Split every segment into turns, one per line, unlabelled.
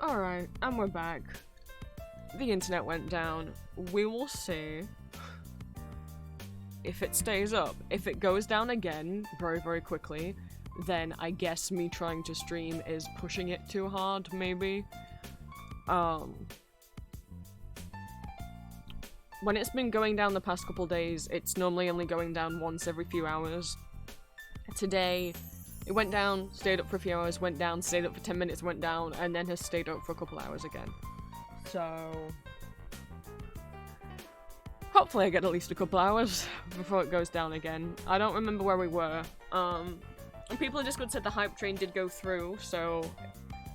Alright, and we're back. The internet went down. We will see if it stays up. If it goes down again very, very quickly, then I guess me trying to stream is pushing it too hard, maybe. When it's been going down the past couple days, it's normally only going down once every few hours. Today, it went down, stayed up for a few hours, went down, stayed up for 10 minutes, went down, and then has stayed up for a couple hours again. So hopefully I get at least a couple hours before it goes down again. I don't remember where we were. And people in Discord said the hype train did go through, so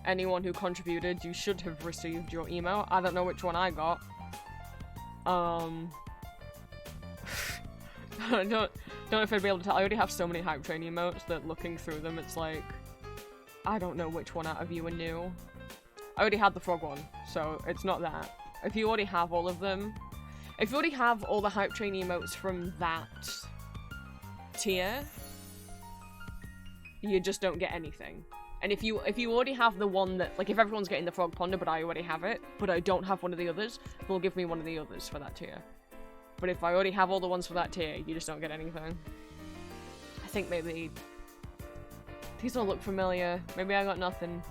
anyone who contributed, you should have received your email. I don't know which one I got. I don't know if I'd be able to tell. I already have so many hype train emotes that looking through them, it's like, I don't know which one out of you are new. I already had the frog one, so it's not that. If you already have all of them, if you already have all the hype train emotes from that tier, you just don't get anything. And if you already have the one that, like, if everyone's getting the frog ponder but I already have it, but I don't have one of the others, they'll give me one of the others for that tier. But if I already have all the ones for that tier, you just don't get anything. I think maybe these all look familiar. Maybe I got nothing.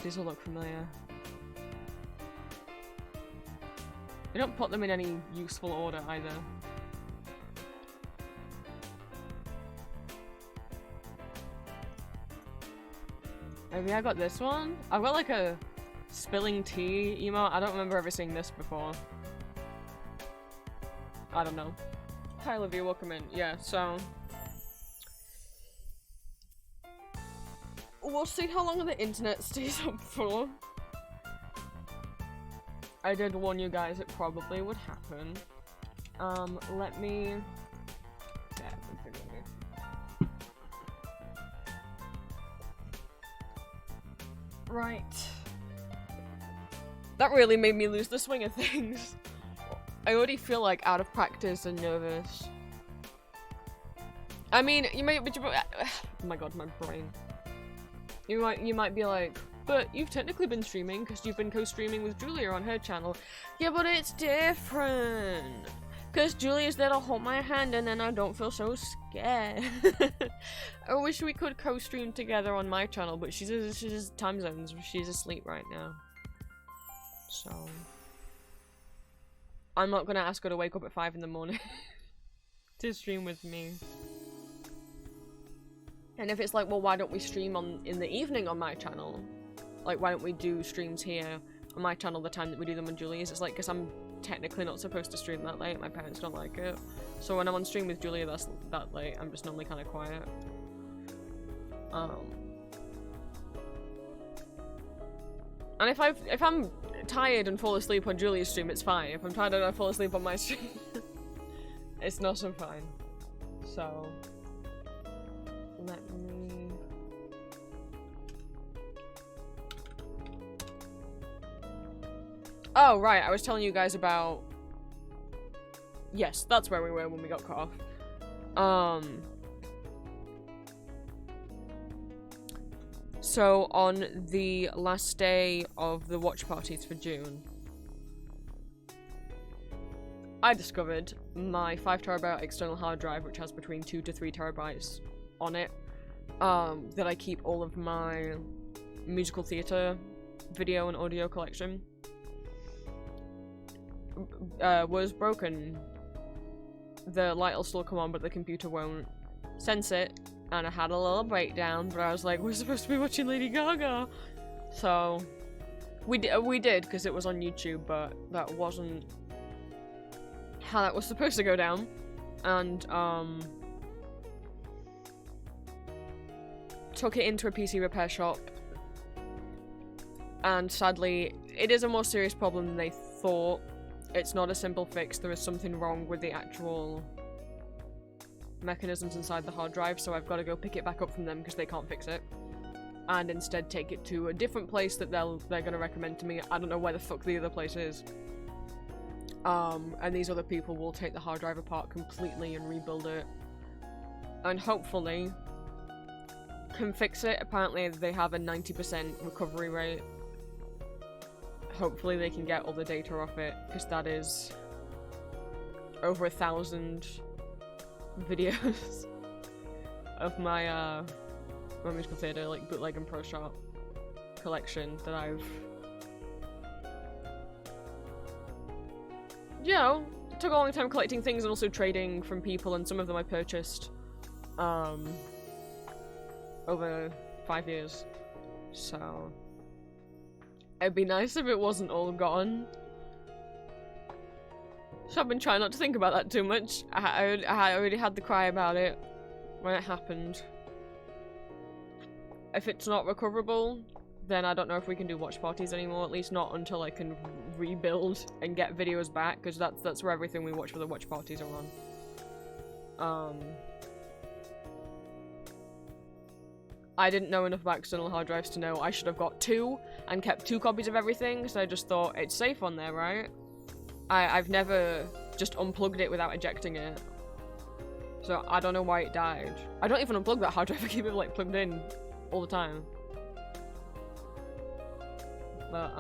These all look familiar. They don't put them in any useful order either. Maybe I got this one? I've got like a spilling tea emote. I don't remember ever seeing this before. I don't know. Hi Olivia, welcome in. Yeah, so we'll see how long the internet stays up for. I did warn you guys it probably would happen. Let me... Right. That really made me lose the swing of things. I already feel like out of practice and nervous. I mean, you might, but oh my god, my brain. You might be like, but you've technically been streaming because you've been co-streaming with Julia on her channel. Yeah, but it's different. Because Julia's there to hold my hand and then I don't feel so scared. I wish we could co-stream together on my channel, but she's time zones. She's asleep right now. So I'm not gonna ask her to wake up at 5 in the morning to stream with me. And if it's like, well, why don't we stream in the evening on my channel? Like, why don't we do streams here on my channel the time that we do them on Julia's? It's like, because I'm technically not supposed to stream that late. My parents don't like it. So when I'm on stream with Julia that's that late, I'm just normally kind of quiet. And if I'm tired and fall asleep on Julia's stream, it's fine. If I'm tired and I fall asleep on my stream, it's not so fine. So let me... Oh, right, I was telling you guys about... Yes, that's where we were when we got cut off. So, on the last day of the watch parties for June, I discovered my 5TB external hard drive, which has between 2 to 3 terabytes on it, that I keep all of my musical theatre video and audio collection, was broken. The light will still come on, but the computer won't sense it, and I had a little breakdown, but I was like, we're supposed to be watching Lady Gaga! So, we did, because it was on YouTube, but that wasn't how that was supposed to go down. And, took it into a PC repair shop, and sadly, it is a more serious problem than they thought. It's not a simple fix. There is something wrong with the actual mechanisms inside the hard drive, so I've got to go pick it back up from them because they can't fix it, and instead take it to a different place that they're gonna recommend to me. I don't know where the fuck the other place is. And these other people will take the hard drive apart completely and rebuild it, and hopefully can fix it. Apparently they have a 90% recovery rate hopefully they can get all the data off it, because that is over 1,000 videos of my musical theatre, like, bootleg and pro shop collection that I've, you know, took a long time collecting things and also trading from people, and some of them I purchased over 5 years. So it'd be nice if it wasn't all gone. So I've been trying not to think about that too much. I already had the cry about it when it happened. If it's not recoverable, then I don't know if we can do watch parties anymore, at least not until I can rebuild and get videos back, because that's where everything we watch for the watch parties are on. I didn't know enough about external hard drives to know I should have got 2 and kept 2 copies of everything, so I just thought it's safe on there, right? I've never just unplugged it without ejecting it. So I don't know why it died. I don't even unplug that hard drive, I keep it like plugged in all the time. But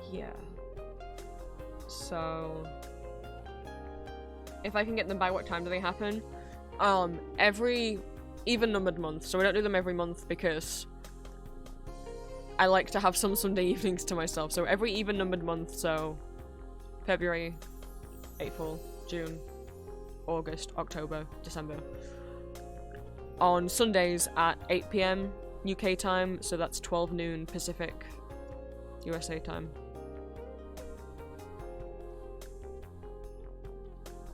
yeah. So if I can get them by, what time do they happen? Every even numbered month, so we don't do them every month because I like to have some Sunday evenings to myself. So every even numbered month, so February, April, June, August, October, December, on Sundays at 8 PM UK time, so that's 12 noon Pacific USA time.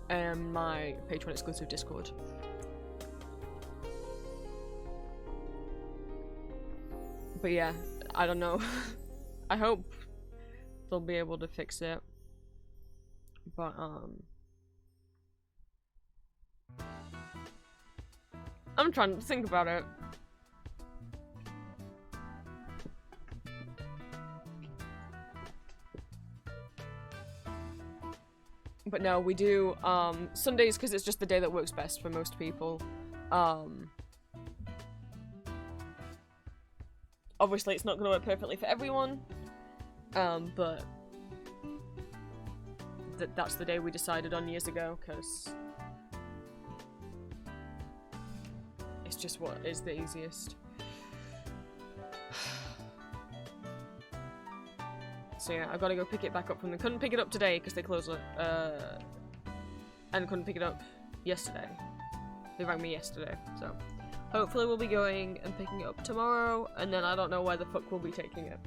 And my Patreon exclusive Discord. But yeah, I don't know. I hope they'll be able to fix it. But I'm trying to think about it. But no, we do Sundays because it's just the day that works best for most people. Obviously, it's not going to work perfectly for everyone, but that's the day we decided on years ago because it's just what is the easiest. So yeah, I've got to go pick it back up from them. Couldn't pick it up today because they closed it, and couldn't pick it up yesterday. They rang me yesterday, so hopefully we'll be going and picking it up tomorrow, and then I don't know where the fuck we'll be taking it.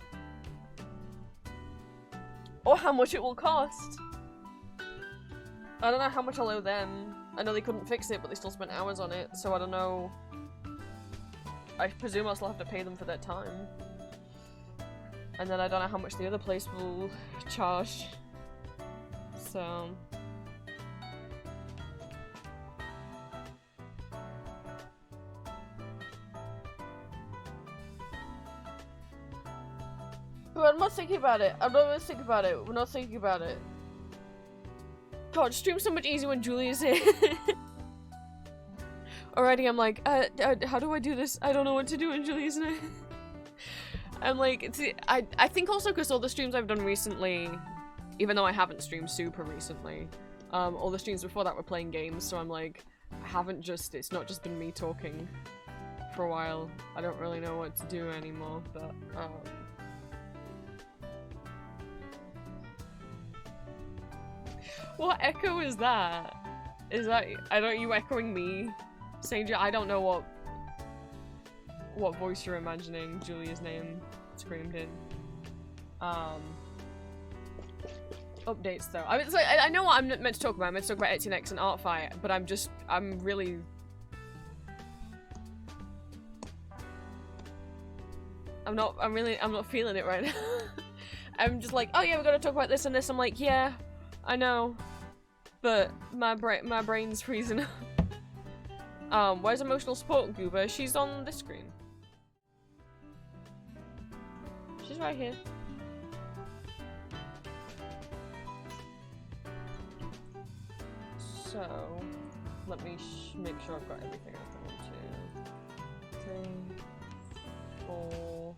Or how much it will cost. I don't know how much I'll owe them. I know they couldn't fix it, but they still spent hours on it, so I don't know. I presume I'll still have to pay them for their time. And then I don't know how much the other place will charge. So but I'm not thinking about it. I'm not gonna think about it. We're not thinking about it. God, stream's so much easier when Julia's here. Already I'm like, how do I do this? I don't know what to do when Julia's in it. I'm like, I think also because all the streams I've done recently, even though I haven't streamed super recently, all the streams before that were playing games, so I'm like, it's not just been me talking for a while. I don't really know what to do anymore, but, what echo is that? Is that, are you echoing me? Saying, I don't know what voice you're imagining Julia's name screamed in. Updates though. I mean, I know what I'm meant to talk about. I'm meant to talk about Etsy Next and Art Fight, but I'm not feeling it right now. I'm just like, oh yeah, we're gonna talk about this and this. I'm like, yeah, I know, but my brain's freezing up. Where's emotional support, Goober? She's on this screen. She's right here. So, let me make sure I've got everything I want to. 3, 4,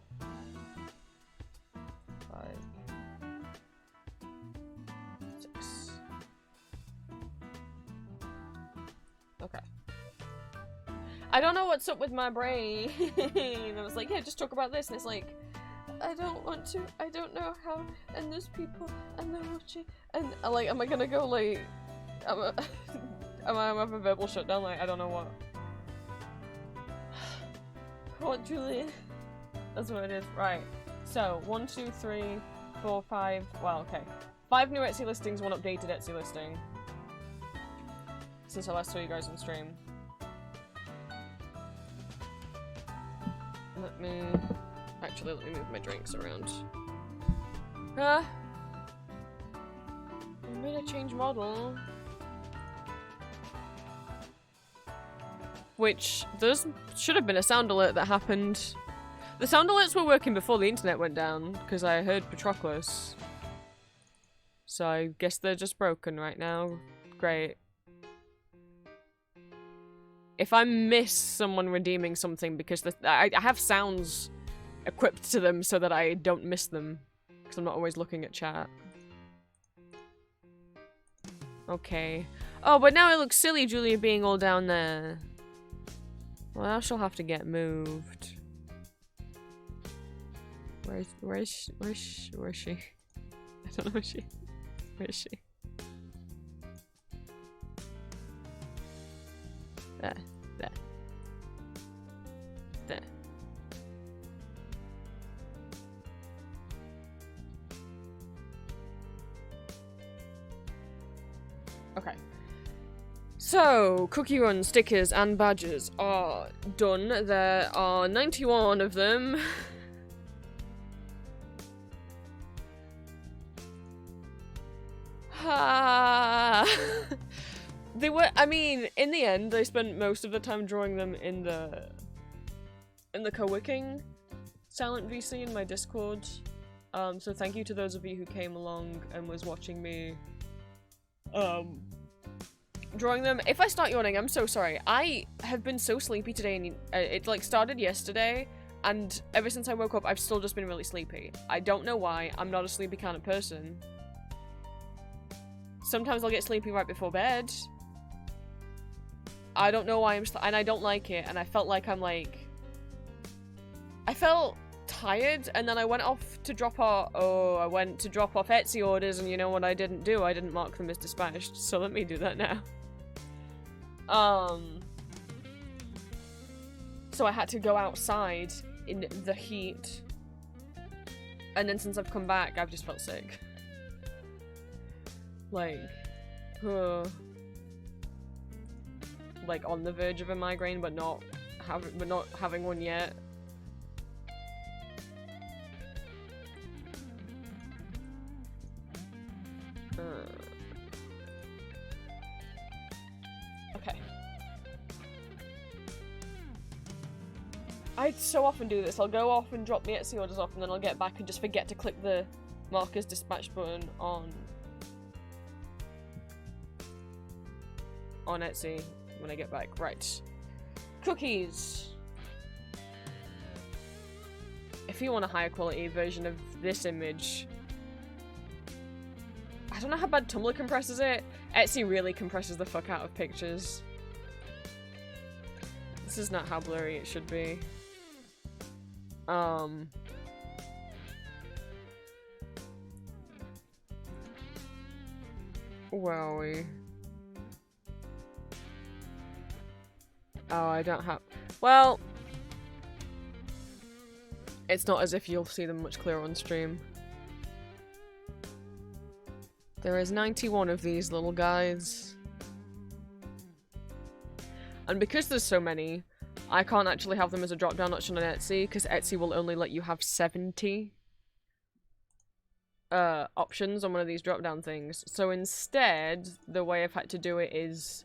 Okay. I don't know what's up with my brain. I was like, yeah, just talk about this, and it's like, I don't want to, I don't know how, and there's people, and they're watching, and like, am I gonna go like, am I have a verbal shutdown, like, I don't know what. What, Julie? That's what it is, right. So, 1, 2, 3, 4, 5, well, okay. 5 new Etsy listings, 1 updated Etsy listing. Since I last saw you guys on stream. Let me move my drinks around. I made a change model. Which, should have been a sound alert that happened. The sound alerts were working before the internet went down, because I heard Patroclus. So I guess they're just broken right now. Great. If I miss someone redeeming something because I have sounds equipped to them so that I don't miss them, because I'm not always looking at chat. Okay. Oh, but now it looks silly, Julia being all down there. Well, now she'll have to get moved. Where is she? I don't know where is she? There. Okay. So, cookie run stickers and badges are done. There are 91 of them. They were, I mean, in the end, I spent most of the time drawing them in the co-wicking silent VC in my Discord. So thank you to those of you who came along and was watching me, drawing them. If I start yawning, I'm so sorry. I have been so sleepy today, and it like started yesterday, and ever since I woke up, I've still just been really sleepy. I don't know why. I'm not a sleepy kind of person. Sometimes I'll get sleepy right before bed. I don't know why and I don't like it, and I felt like I felt tired, and then I went off to drop off, I went to drop off Etsy orders, and you know what I didn't do? I didn't mark them as dispatched, so let me do that now. So I had to go outside in the heat, and then since I've come back, I've just felt sick. Like, like on the verge of a migraine, but not having one yet. Okay. I so often do this. I'll go off and drop the Etsy orders off, and then I'll get back and just forget to click the markers dispatch button on Etsy when I get back. Right. Cookies. If you want a higher quality version of this image, I don't know how bad Tumblr compresses it. Etsy really compresses the fuck out of pictures. This is not how blurry it should be. Where are we? Oh, I don't have... Well... It's not as if you'll see them much clearer on stream. There is 91 of these little guys. And because there's so many, I can't actually have them as a drop-down option on Etsy, because Etsy will only let you have 70 options on one of these drop-down things. So instead, the way I've had to do it is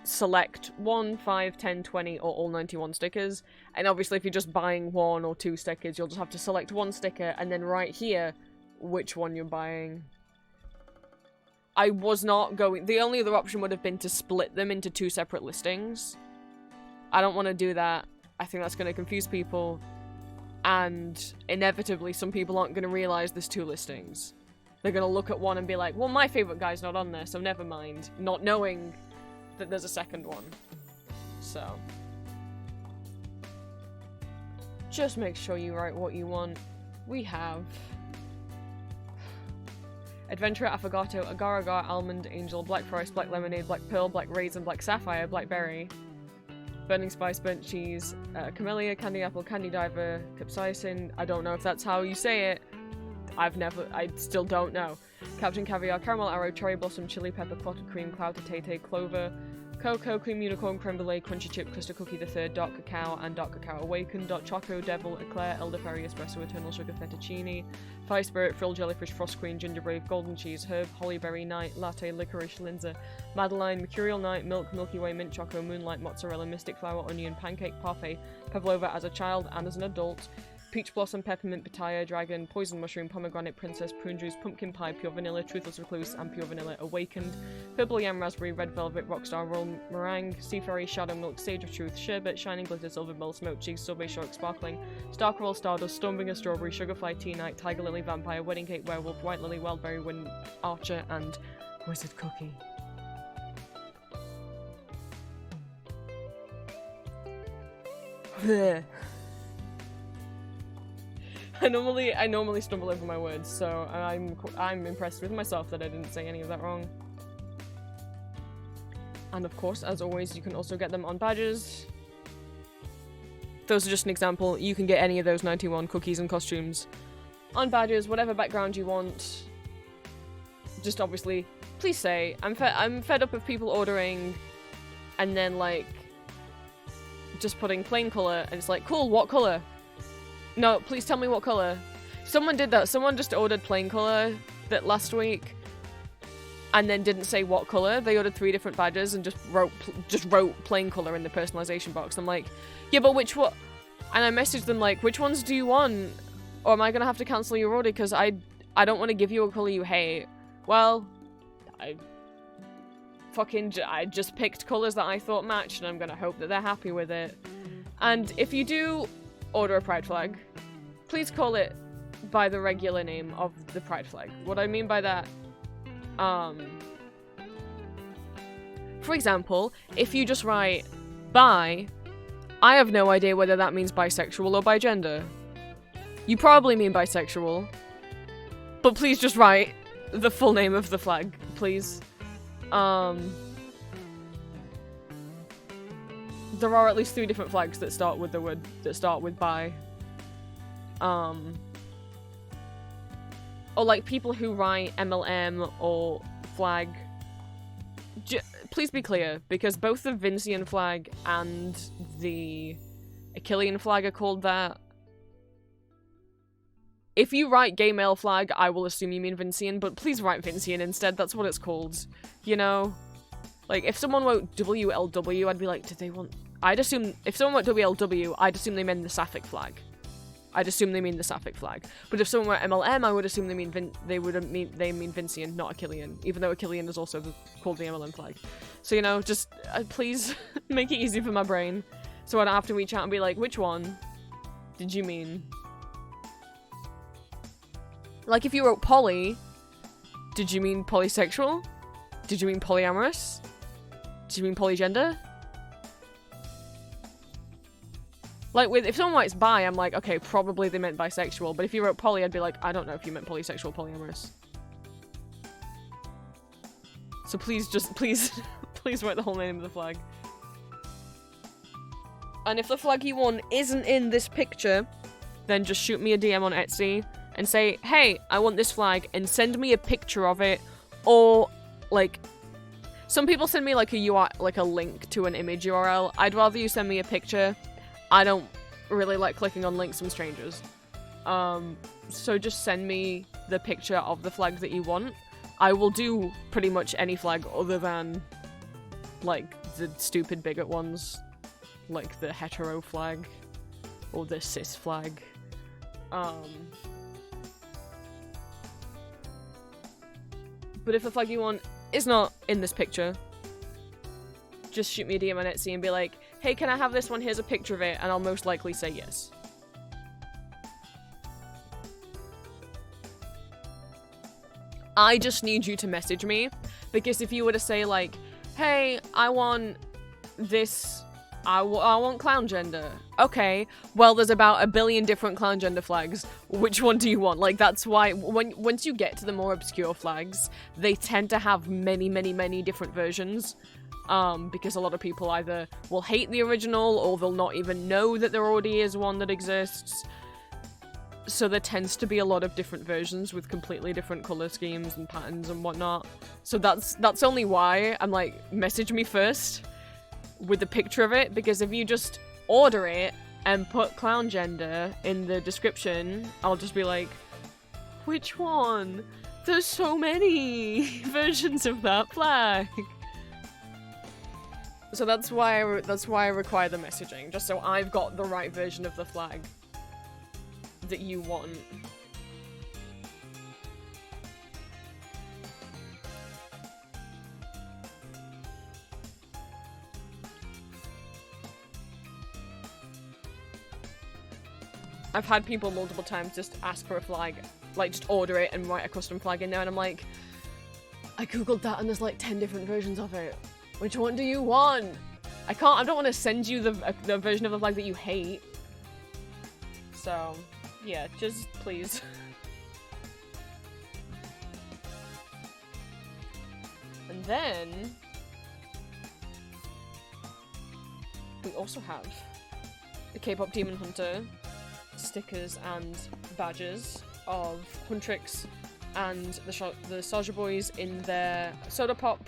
select 1, 5, 10, 20, or all 91 stickers. And obviously if you're just buying 1 or 2 stickers, you'll just have to select 1 sticker and then write here which one you're buying. I was not going... The only other option would have been to split them into 2 separate listings. I don't want to do that. I think that's going to confuse people. And inevitably, some people aren't going to realize there's 2 listings. They're going to look at one and be like, well, my favorite guy's not on there, so never mind. Not knowing that there's a second one. So just make sure you write what you want. We have Adventurer, Affogato, Agar Agar, Almond, Angel, Black Forest, Black Lemonade, Black Pearl, Black Raisin, Black Sapphire, Black Berry, Burning Spice, Burnt Cheese, Camellia, Candy Apple, Candy Diver, Capsaicin. I don't know if that's how you say it. I still don't know. Captain Caviar, Caramel Arrow, Cherry Blossom, Chili Pepper, Clotted Cream, Clouded Tay, Clover, Cocoa, Cream Unicorn, Creme Brulee, Crunchy Chip, Crystal Cookie the Third, Dark Cacao, and Dark Cacao Awakened, Dot Choco, Devil, Eclair, Elderberry, Espresso, Eternal Sugar, Fettuccine, Fire Spirit, Frill Jellyfish, Frost Queen, Ginger Brave, Golden Cheese, Herb, Hollyberry, Night, Latte, Licorice, Linzer, Madeline, Mercurial Night, Milk, Milky Way, Mint Choco, Moonlight, Mozzarella, Mystic Flower, Onion, Pancake, Parfait, Pavlova as a child and as an adult, Peach Blossom, Peppermint, Pitaya, Dragon, Poison Mushroom, Pomegranate, Princess, Prune Juice, Pumpkin Pie, Pure Vanilla, Truthless Recluse, and Pure Vanilla Awakened, Purple Yam, Raspberry, Red Velvet, Rockstar, Roll Meringue, Sea Fairy, Shadow Milk, Sage of Truth, Sherbet, Shining Glitter, Silver Bell, Smoked Cheese, Sorbet Shark, Sparkling, Starcrawl, Stardust, Stormbringer, Strawberry, Sugarfly, Tea Night, Tiger Lily, Vampire, Wedding Cake, Werewolf, White Lily, Wildberry, Wind Archer, and Wizard Cookie. I normally stumble over my words, so I'm impressed with myself that I didn't say any of that wrong. And of course, as always, you can also get them on badges. Those are just an example. You can get any of those 91 cookies and costumes on badges, whatever background you want. Just obviously, please say, I'm fed up of people ordering and then like just putting plain color, and it's like, cool, what color? No, please tell me what color. Someone did that. Someone just ordered plain color that last week and then didn't say what color. They ordered 3 different badges and just wrote plain color in the personalization box. I'm like, yeah, but which one? And I messaged them like, which ones do you want? Or am I gonna have to cancel your order because I don't want to give you a color you hate. Well, I just picked colors that I thought matched, and I'm gonna hope that they're happy with it. And if you do order a pride flag, please call it by the regular name of the pride flag. What I mean by that, for example, if you just write bi, I have no idea whether that means bisexual or bigender. You probably mean bisexual, but please just write the full name of the flag, please. There are at least 3 different flags that start with bi. Or like people who write MLM or flag. Please be clear, because both the Vincian flag and the Achillean flag are called that. If you write gay male flag, I will assume you mean Vincian, but please write Vincian instead, that's what it's called. You know? Like, if someone wrote WLW, I'd be like, did they want... I'd assume... If someone wrote WLW, I'd assume they meant the Sapphic flag. I'd assume they mean the Sapphic flag. But if someone wrote MLM, I would assume they mean Vincian, not Achillean. Even though Achillean is also called the MLM flag. So, you know, just please make it easy for my brain. So I don't have to reach out and be like, which one did you mean? Like, if you wrote poly, did you mean polysexual? Did you mean polyamorous? Did you mean polygender? Like, if someone writes bi, I'm like, okay, probably they meant bisexual. But if you wrote poly, I'd be like, I don't know if you meant polysexual, polyamorous. So please please write the whole name of the flag. And if the flag you want isn't in this picture, then just shoot me a DM on Etsy and say, hey, I want this flag, and send me a picture of it, or, like, some people send me, like, a UI, like, a link to an image URL. I'd rather you send me a picture. I don't really like clicking on links from strangers. So just send me the picture of the flag that you want. I will do pretty much any flag other than, like, the stupid bigot ones. Like the hetero flag. Or the cis flag. But if the flag you want is not in this picture, just shoot me a DM on Etsy and be like, hey, can I have this one? Here's a picture of it, and I'll most likely say yes. I just need you to message me, because if you were to say, like, hey, I want this, I want clown gender. Okay, well, there's about 1 billion different clown gender flags. Which one do you want? Like, that's why once you get to the more obscure flags, they tend to have many, many, many different versions. Because a lot of people either will hate the original or they'll not even know that there already is one that exists. So there tends to be a lot of different versions with completely different color schemes and patterns and whatnot. So that's only why I'm like, message me first with the picture of it, because if you just order it and put clown gender in the description, I'll just be like, which one? There's so many versions of that flag. So that's why I require the messaging, just so I've got the right version of the flag that you want. I've had people multiple times just ask for a flag, like just order it and write a custom flag in there, and I'm like, I googled that and there's like 10 different versions of it. Which one do you want? I don't want to send you the version of the flag that you hate. So, yeah, just please. And then we also have the K-pop Demon Hunter stickers and badges of Huntrix and the Soulja Boys in their Soda Pop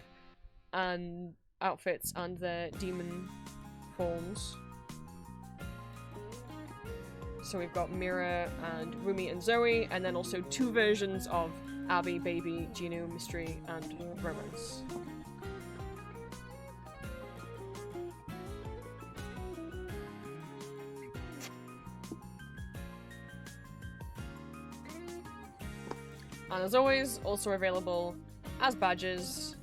and outfits and their demon forms. So we've got Mira and Rumi and Zoe, and then also 2 versions of Abby, Baby, Gino, Mystery, and Romance. And as always, also available as badges.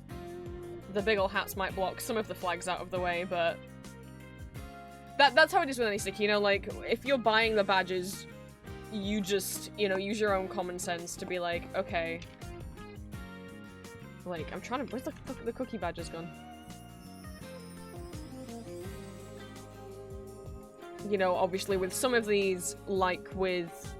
The big ol' hats might block some of the flags out of the way, but that's how it is with any stick, you know, like, if you're buying the badges, you just, you know, use your own common sense to be like, okay, like, I'm trying to, where's the cookie badges gone? You know, obviously with some of these, like with,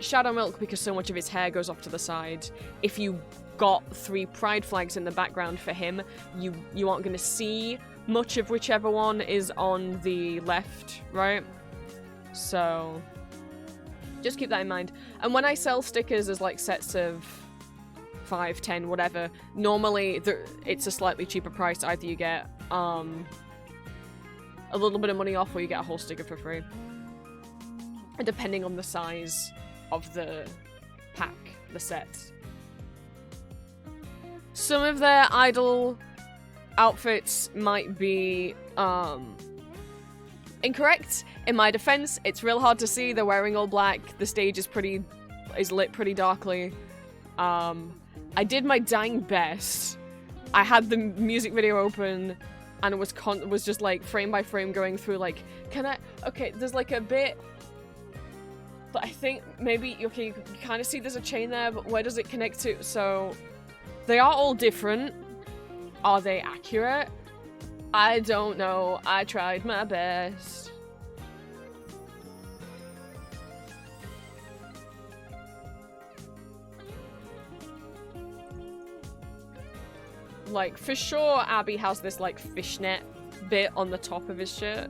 Shadow Milk, because so much of his hair goes off to the side, if you got 3 pride flags in the background for him, you aren't gonna see much of whichever one is on the left, right? So just keep that in mind. And when I sell stickers as like sets of 5, 10, whatever, normally it's a slightly cheaper price. Either you get a little bit of money off or you get a whole sticker for free, depending on the size of the pack, the set. Some of their idol outfits might be incorrect. In my defense, it's real hard to see. They're wearing all black. The stage is lit pretty darkly. I did my dang best. I had the music video open and it was just like frame by frame going through like, okay, there's like a bit, but I think maybe, okay, you can kind of see there's a chain there, but where does it connect to? So they are all different. Are they accurate? I don't know. I tried my best. Like, for sure, Abby has this, like, fishnet bit on the top of his shirt.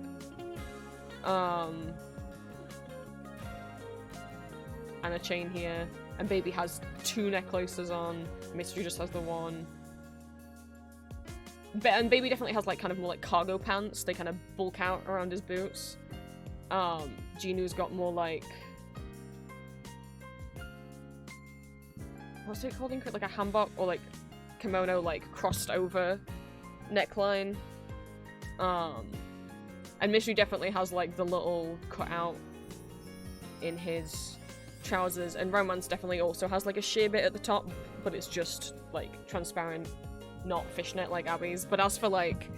And a chain here. And Baby has 2 necklaces on. Mystery just has the one. And Baby definitely has, like, kind of more, like, cargo pants. They kind of bulk out around his boots. Jinu's got more, like... what's it called in Korean? Like a hanbok or, like, kimono, like, crossed over neckline. And Mystery definitely has, like, the little cutout in his trousers. And Romance definitely also has, like, a sheer bit at the top, but it's just, like, transparent. Not fishnet like Abby's. But as for, like,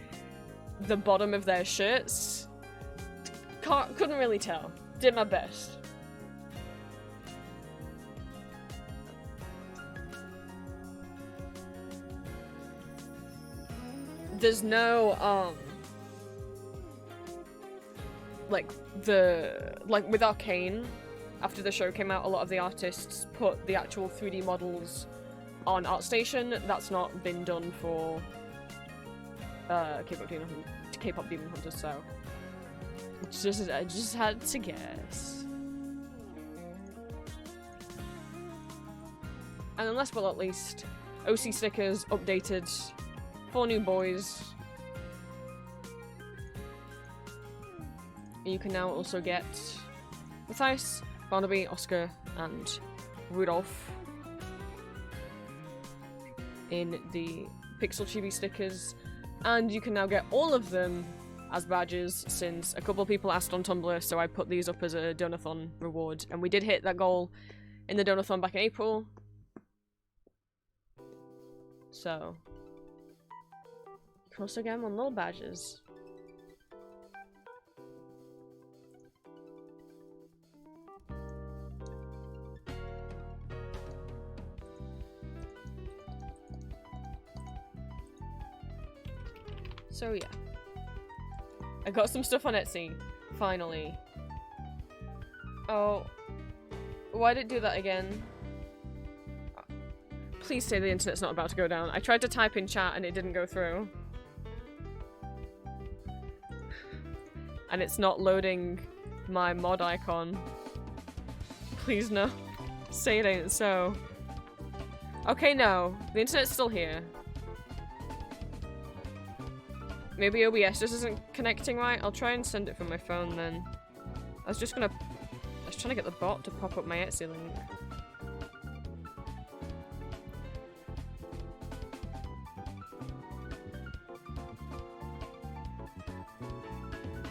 the bottom of their shirts, couldn't really tell. Did my best. there's no, like, with Arcane, after the show came out, a lot of the artists put the actual 3D models on ArtStation. That's not been done for, K-pop Demon Hunters, so... I just had to guess. And then last but not least, OC stickers updated. 4 new boys. You can now also get Matthias, Barnaby, Oscar, and Rudolph in the Pixel Chibi stickers. And you can now get all of them as badges, since a couple of people asked on Tumblr, so I put these up as a donathon reward. And we did hit that goal in the donathon back in April. So, you can also get them on little badges. So yeah. I got some stuff on Etsy. Finally. Oh. Why did it do that again? Please say the internet's not about to go down. I tried to type in chat and it didn't go through. And it's not loading my mod icon. Please no. Say it ain't so. Okay, no. The internet's still here. Maybe OBS just isn't connecting right. I'll try and send it from my phone then. I was trying to get the bot to pop up my Etsy link.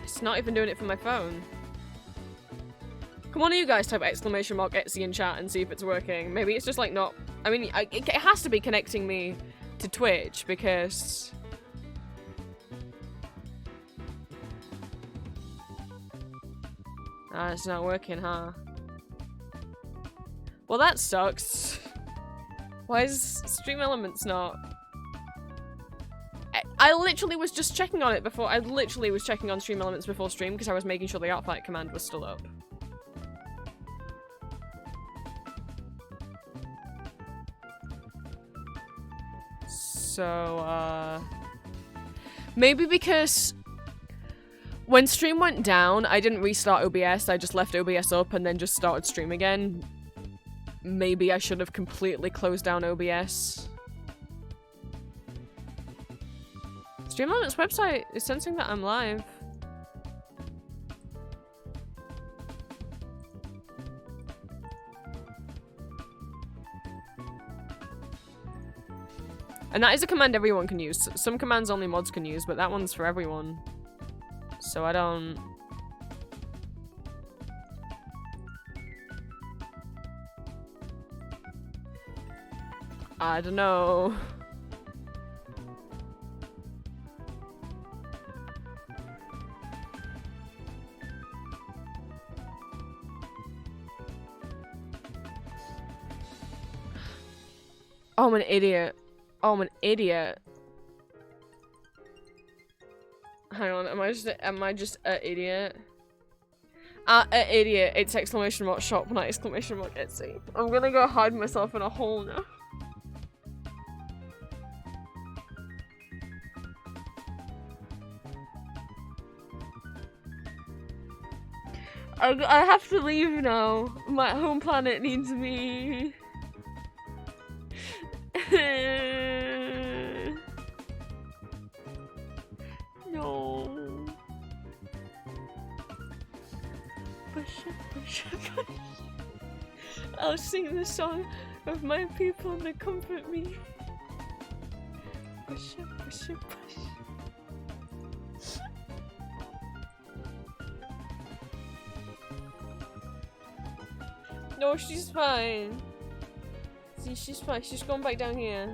It's not even doing it from my phone. Come on, you guys type exclamation mark Etsy in chat and see if it's working. Maybe it's just like not... I mean, it has to be connecting me to Twitch because... Ah, it's not working, huh? Well, that sucks. Why is Stream Elements not... I literally was just checking on it before- I literally was checking on Stream Elements before stream because I was making sure the Artfight command was still up. So, maybe because when stream went down, I didn't restart OBS, I just left OBS up and then just started stream again. Maybe I should have completely closed down OBS. Stream Elements website is sensing that I'm live. And that is a command everyone can use. Some commands only mods can use, but that one's for everyone. So I don't... I don't know. Oh, I'm an idiot. Oh, I'm an idiot. Hang on, am I just an idiot? An idiot. It's exclamation mark shop, not exclamation mark Etsy. I'm gonna go hide myself in a hole now. I have to leave now. My home planet needs me. No. Push. I'll sing the song of my people that comfort me. Push. No, she's fine. See, she's fine. She's going back down here.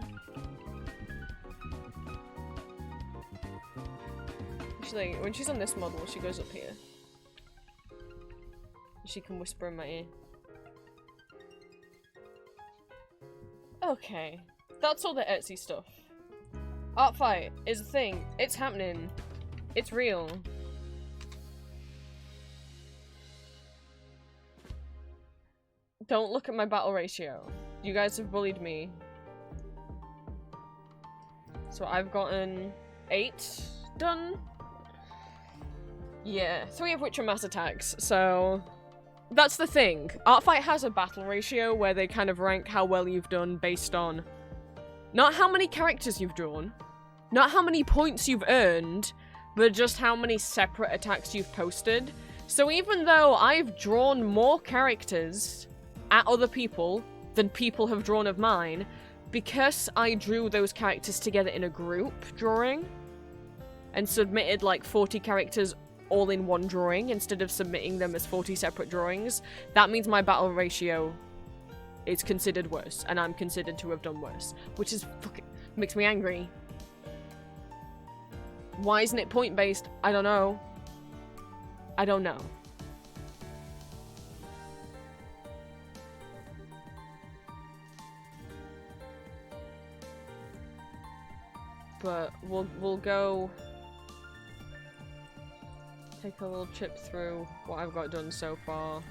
Actually, when she's on this model, she goes up here. She can whisper in my ear. Okay. That's all the Etsy stuff. Art fight is a thing. It's happening. It's real. Don't look at my battle ratio. You guys have bullied me. So I've gotten 8 done. Yeah, 3 of which are mass attacks, so that's the thing. Artfight has a battle ratio where they kind of rank how well you've done based on not how many characters you've drawn, not how many points you've earned, but just how many separate attacks you've posted. So even though I've drawn more characters at other people than people have drawn of mine, because I drew those characters together in a group drawing and submitted like 40 characters all in one drawing instead of submitting them as 40 separate drawings, that means my battle ratio is considered worse, and I'm considered to have done worse, which is fucking makes me angry. Why isn't it point-based? I don't know. I don't know. But we'll go take a little chip through what I've got done so far.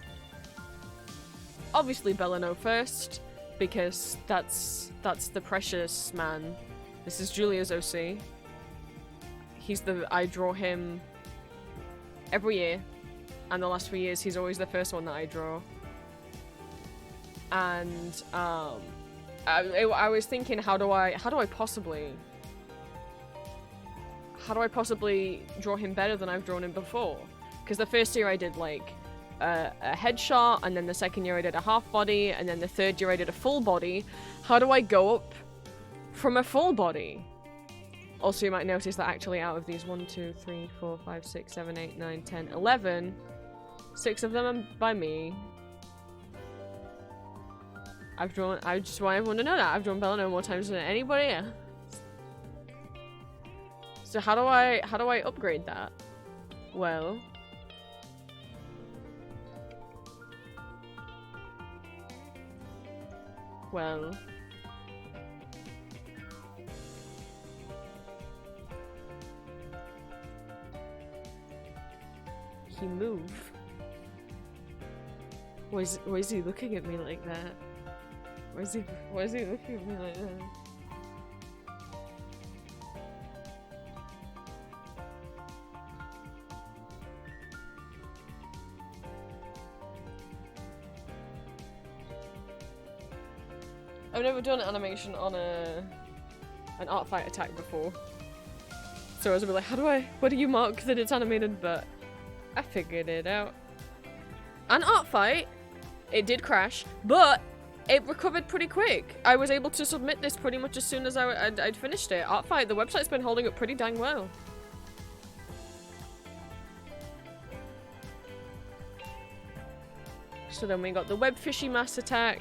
Obviously Bellano first, because that's the precious man. This is Julia's OC. I draw him every year, and the last 3 years he's always the first one that I draw. And I was thinking, how do I possibly draw him better than I've drawn him before? Because the first year I did like a headshot, and then the second year I did a half body, and then the third year I did a full body. How do I go up from a full body? Also, you might notice that actually out of these 1, 2, 3, 4, 5, 6, 7, 8, 9, 10, 11, 6 of them are by me. I just want everyone to know that I've drawn Bellano more times than anybody else. So how do I upgrade that? Well, he move. Why is he looking at me like that? Why is he looking at me like that? I've never done an animation on an art fight attack before. So I was a bit like, where do you mark that it's animated? But I figured it out. An art fight, it did crash, but it recovered pretty quick. I was able to submit this pretty much as soon as I'd finished it. Art fight, the website's been holding up pretty dang well. So then we got the web fishy mass attack.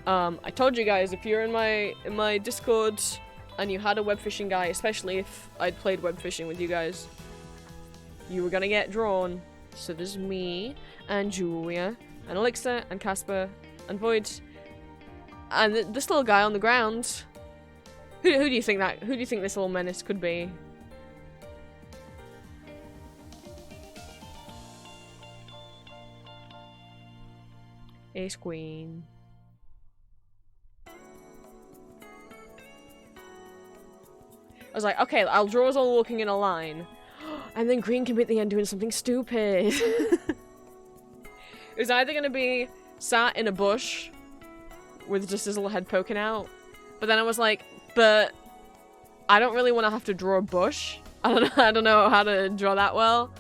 I told you guys, if you're in my Discord and you had a web fishing guy, especially if I'd played web fishing with you guys, you were gonna get drawn. So there's me and Julia and Elixir and Casper and Void and this little guy on the ground. Who do you think this little menace could be? Ace Queen. I was like, okay, I'll draw us all walking in a line. And then Green can be at the end doing something stupid. It was either going to be sat in a bush with just his little head poking out. But then I was like, but I don't really want to have to draw a bush. I don't know how to draw that well.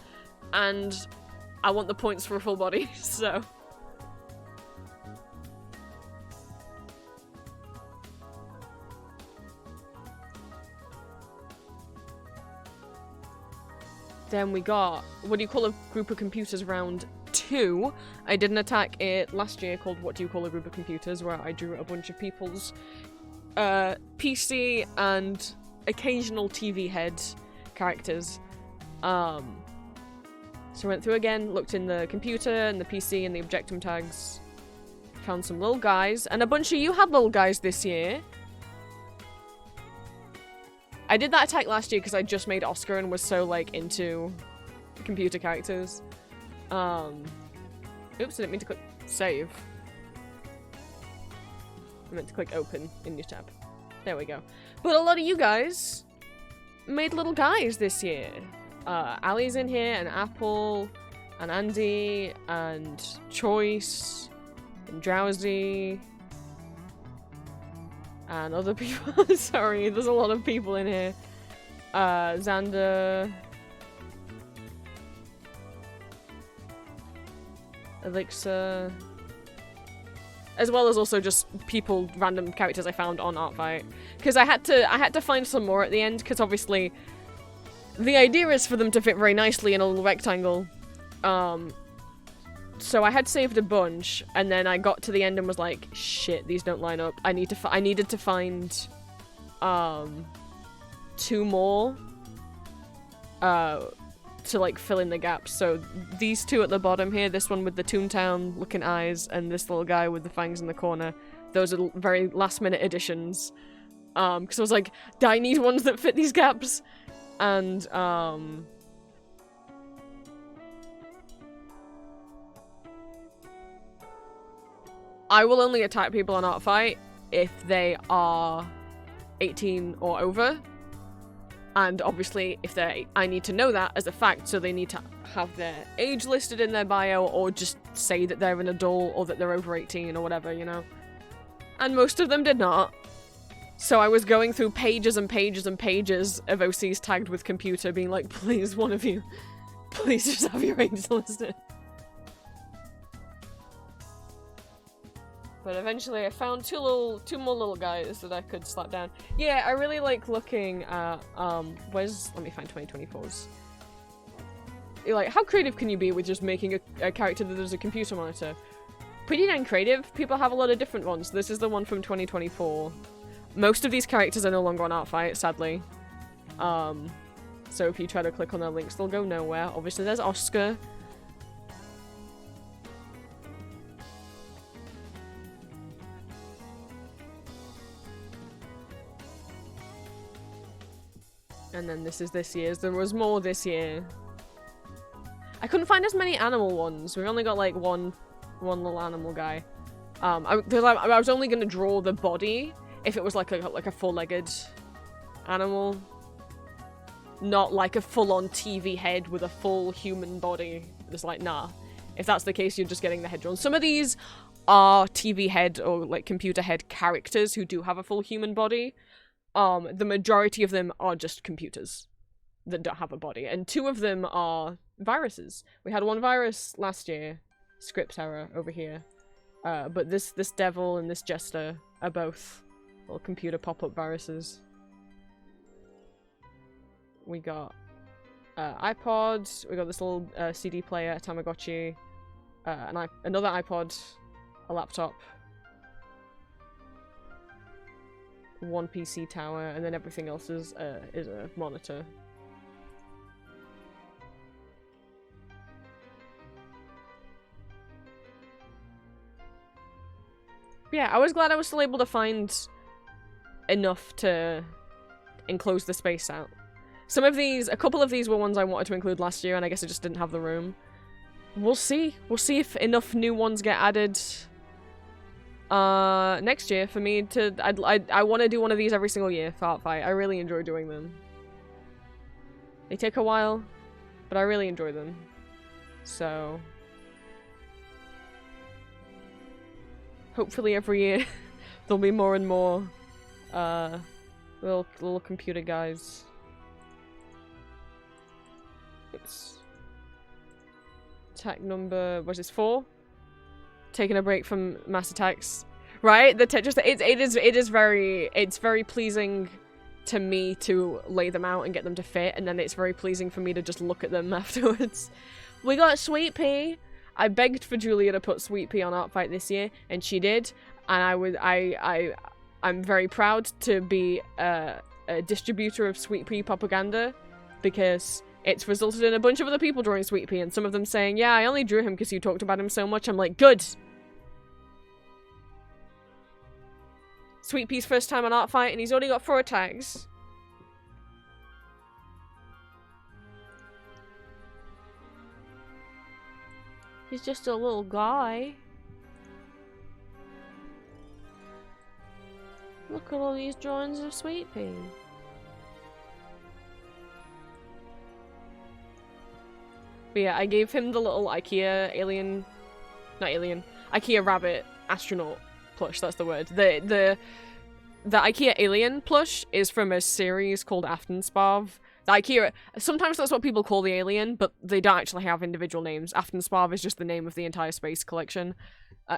And I want the points for a full body, so... Then we got, what do you call a group of computers round 2. I did an attack last year called What Do You Call a Group of Computers, where I drew a bunch of people's PC and occasional TV head characters. So I went through again, looked in the computer and the PC and the objectum tags, found some little guys, and a bunch of you had little guys this year. I did that attack last year because I just made Oscar and was so, like, into computer characters. Oops, I didn't mean to click save. I meant to click open in your tab. There we go. But a lot of you guys made little guys this year. Ali's in here, and Apple, and Andy, and Choice, and Drowsy, and other people. Sorry, there's a lot of people in here. Xander, Elixir, as well as also just people, random characters I found on Artfight. Because I had to find some more at the end, because obviously the idea is for them to fit very nicely in a little rectangle. So I had saved a bunch, and then I got to the end and was like, shit, these don't line up. I needed to find 2 more to like fill in the gaps. So these 2 at the bottom here, this one with the Toontown looking eyes, and this little guy with the fangs in the corner, those are very last minute additions. Because I was like, I need ones that fit these gaps. And I will only attack people on Artfight if they are 18 or over. And obviously, if they're, I need to know that as a fact, so they need to have their age listed in their bio, or just say that they're an adult, or that they're over 18, or whatever, you know? And most of them did not. So I was going through pages and pages and pages of OCs tagged with computer, being like, please, one of you, please just have your age listed. But eventually I found 2 more little guys that I could slap down. Yeah, I really like looking at, let me find 2024's. Like, how creative can you be with just making a character that is a computer monitor? Pretty damn creative. People have a lot of different ones. This is the one from 2024. Most of these characters are no longer on Artfight, sadly. So if you try to click on their links, they'll go nowhere. Obviously, there's Oscar. And then this is this year's. There was more this year. I couldn't find as many animal ones. We've only got like one little animal guy. I was only gonna draw the body if it was like a 4-legged animal, not like a full-on TV head with a full human body. It's like, nah. If that's the case, you're just getting the head drawn. Some of these are TV head or like computer head characters who do have a full human body. The majority of them are just computers that don't have a body, and 2 of them are viruses. We had 1 virus last year, script error over here, but this devil and this jester are both little computer pop-up viruses. We got iPods, we got this little CD player, a Tamagotchi, another iPod, a laptop, 1 PC tower, and then everything else is a monitor. Yeah, I was glad I was still able to find enough to enclose the space out. A couple of these were ones I wanted to include last year, and I guess I just didn't have the room. We'll see. We'll see if enough new ones get added next year for me to. I want to do one of these every single year for Artfight. I really enjoy doing them. They take a while, but I really enjoy them. So hopefully every year there'll be more and more little computer guys. Oops. Attack number, what is this, 4? Taking a break from mass attacks. Right? The Tetris, it's very pleasing to me to lay them out and get them to fit, and then it's very pleasing for me to just look at them afterwards. We got Sweet Pea. I begged for Julia to put Sweet Pea on Artfight this year, and she did, and I'm very proud to be a distributor of Sweet Pea propaganda, because it's resulted in a bunch of other people drawing Sweet Pea, and some of them saying, yeah, I only drew him because you talked about him so much. I'm like, good! Sweet Pea's first time on Artfight, and he's already got 4 attacks. He's just a little guy. Look at all these drawings of Sweet Pea. But yeah, I gave him the little IKEA alien... Not alien. IKEA rabbit astronaut plush, that's the word. The IKEA alien plush is from a series called Aftensparv. The IKEA... Sometimes that's what people call the alien, but they don't actually have individual names. Aftensparv is just the name of the entire space collection.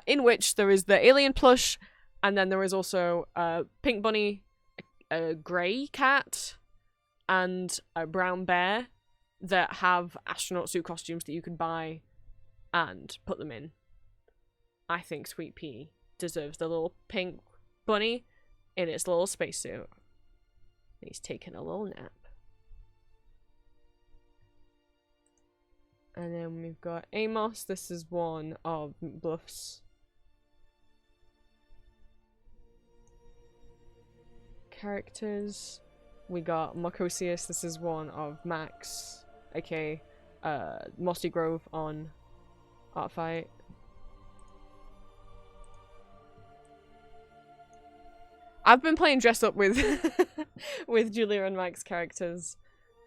In which there is the alien plush, and then there is also a pink bunny, a grey cat, and a brown bear that have astronaut suit costumes that you can buy and put them in. I think Sweet Pea deserves the little pink bunny in its little spacesuit. He's taking a little nap. And then we've got Amos. This is one of Bluff's characters. We got Marcosius. This is one of Max, aka Mossy Grove on Artfight. I've been playing dress up with with Julia and Max characters.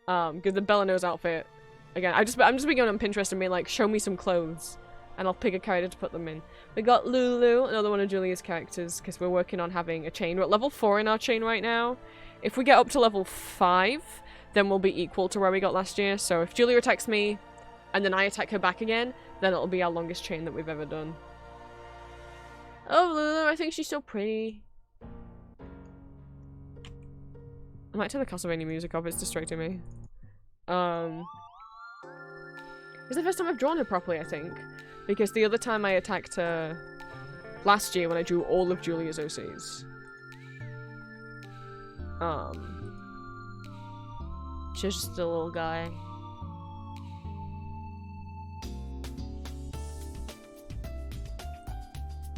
Because the Bellanose outfit. Again, I'm just been going on Pinterest and being like, show me some clothes, and I'll pick a character to put them in. We got Lulu, another one of Julia's characters, because we're working on having a chain. We're at level 4 in our chain right now. If we get up to level 5, then we'll be equal to where we got last year. So if Julia attacks me, and then I attack her back again, then it'll be our longest chain that we've ever done. Oh, Lulu, I think she's so pretty. I might turn the Castlevania music off, it's distracting me. It's the first time I've drawn her properly, I think. Because the other time I attacked her last year when I drew all of Julia's OCs. She's just a little guy.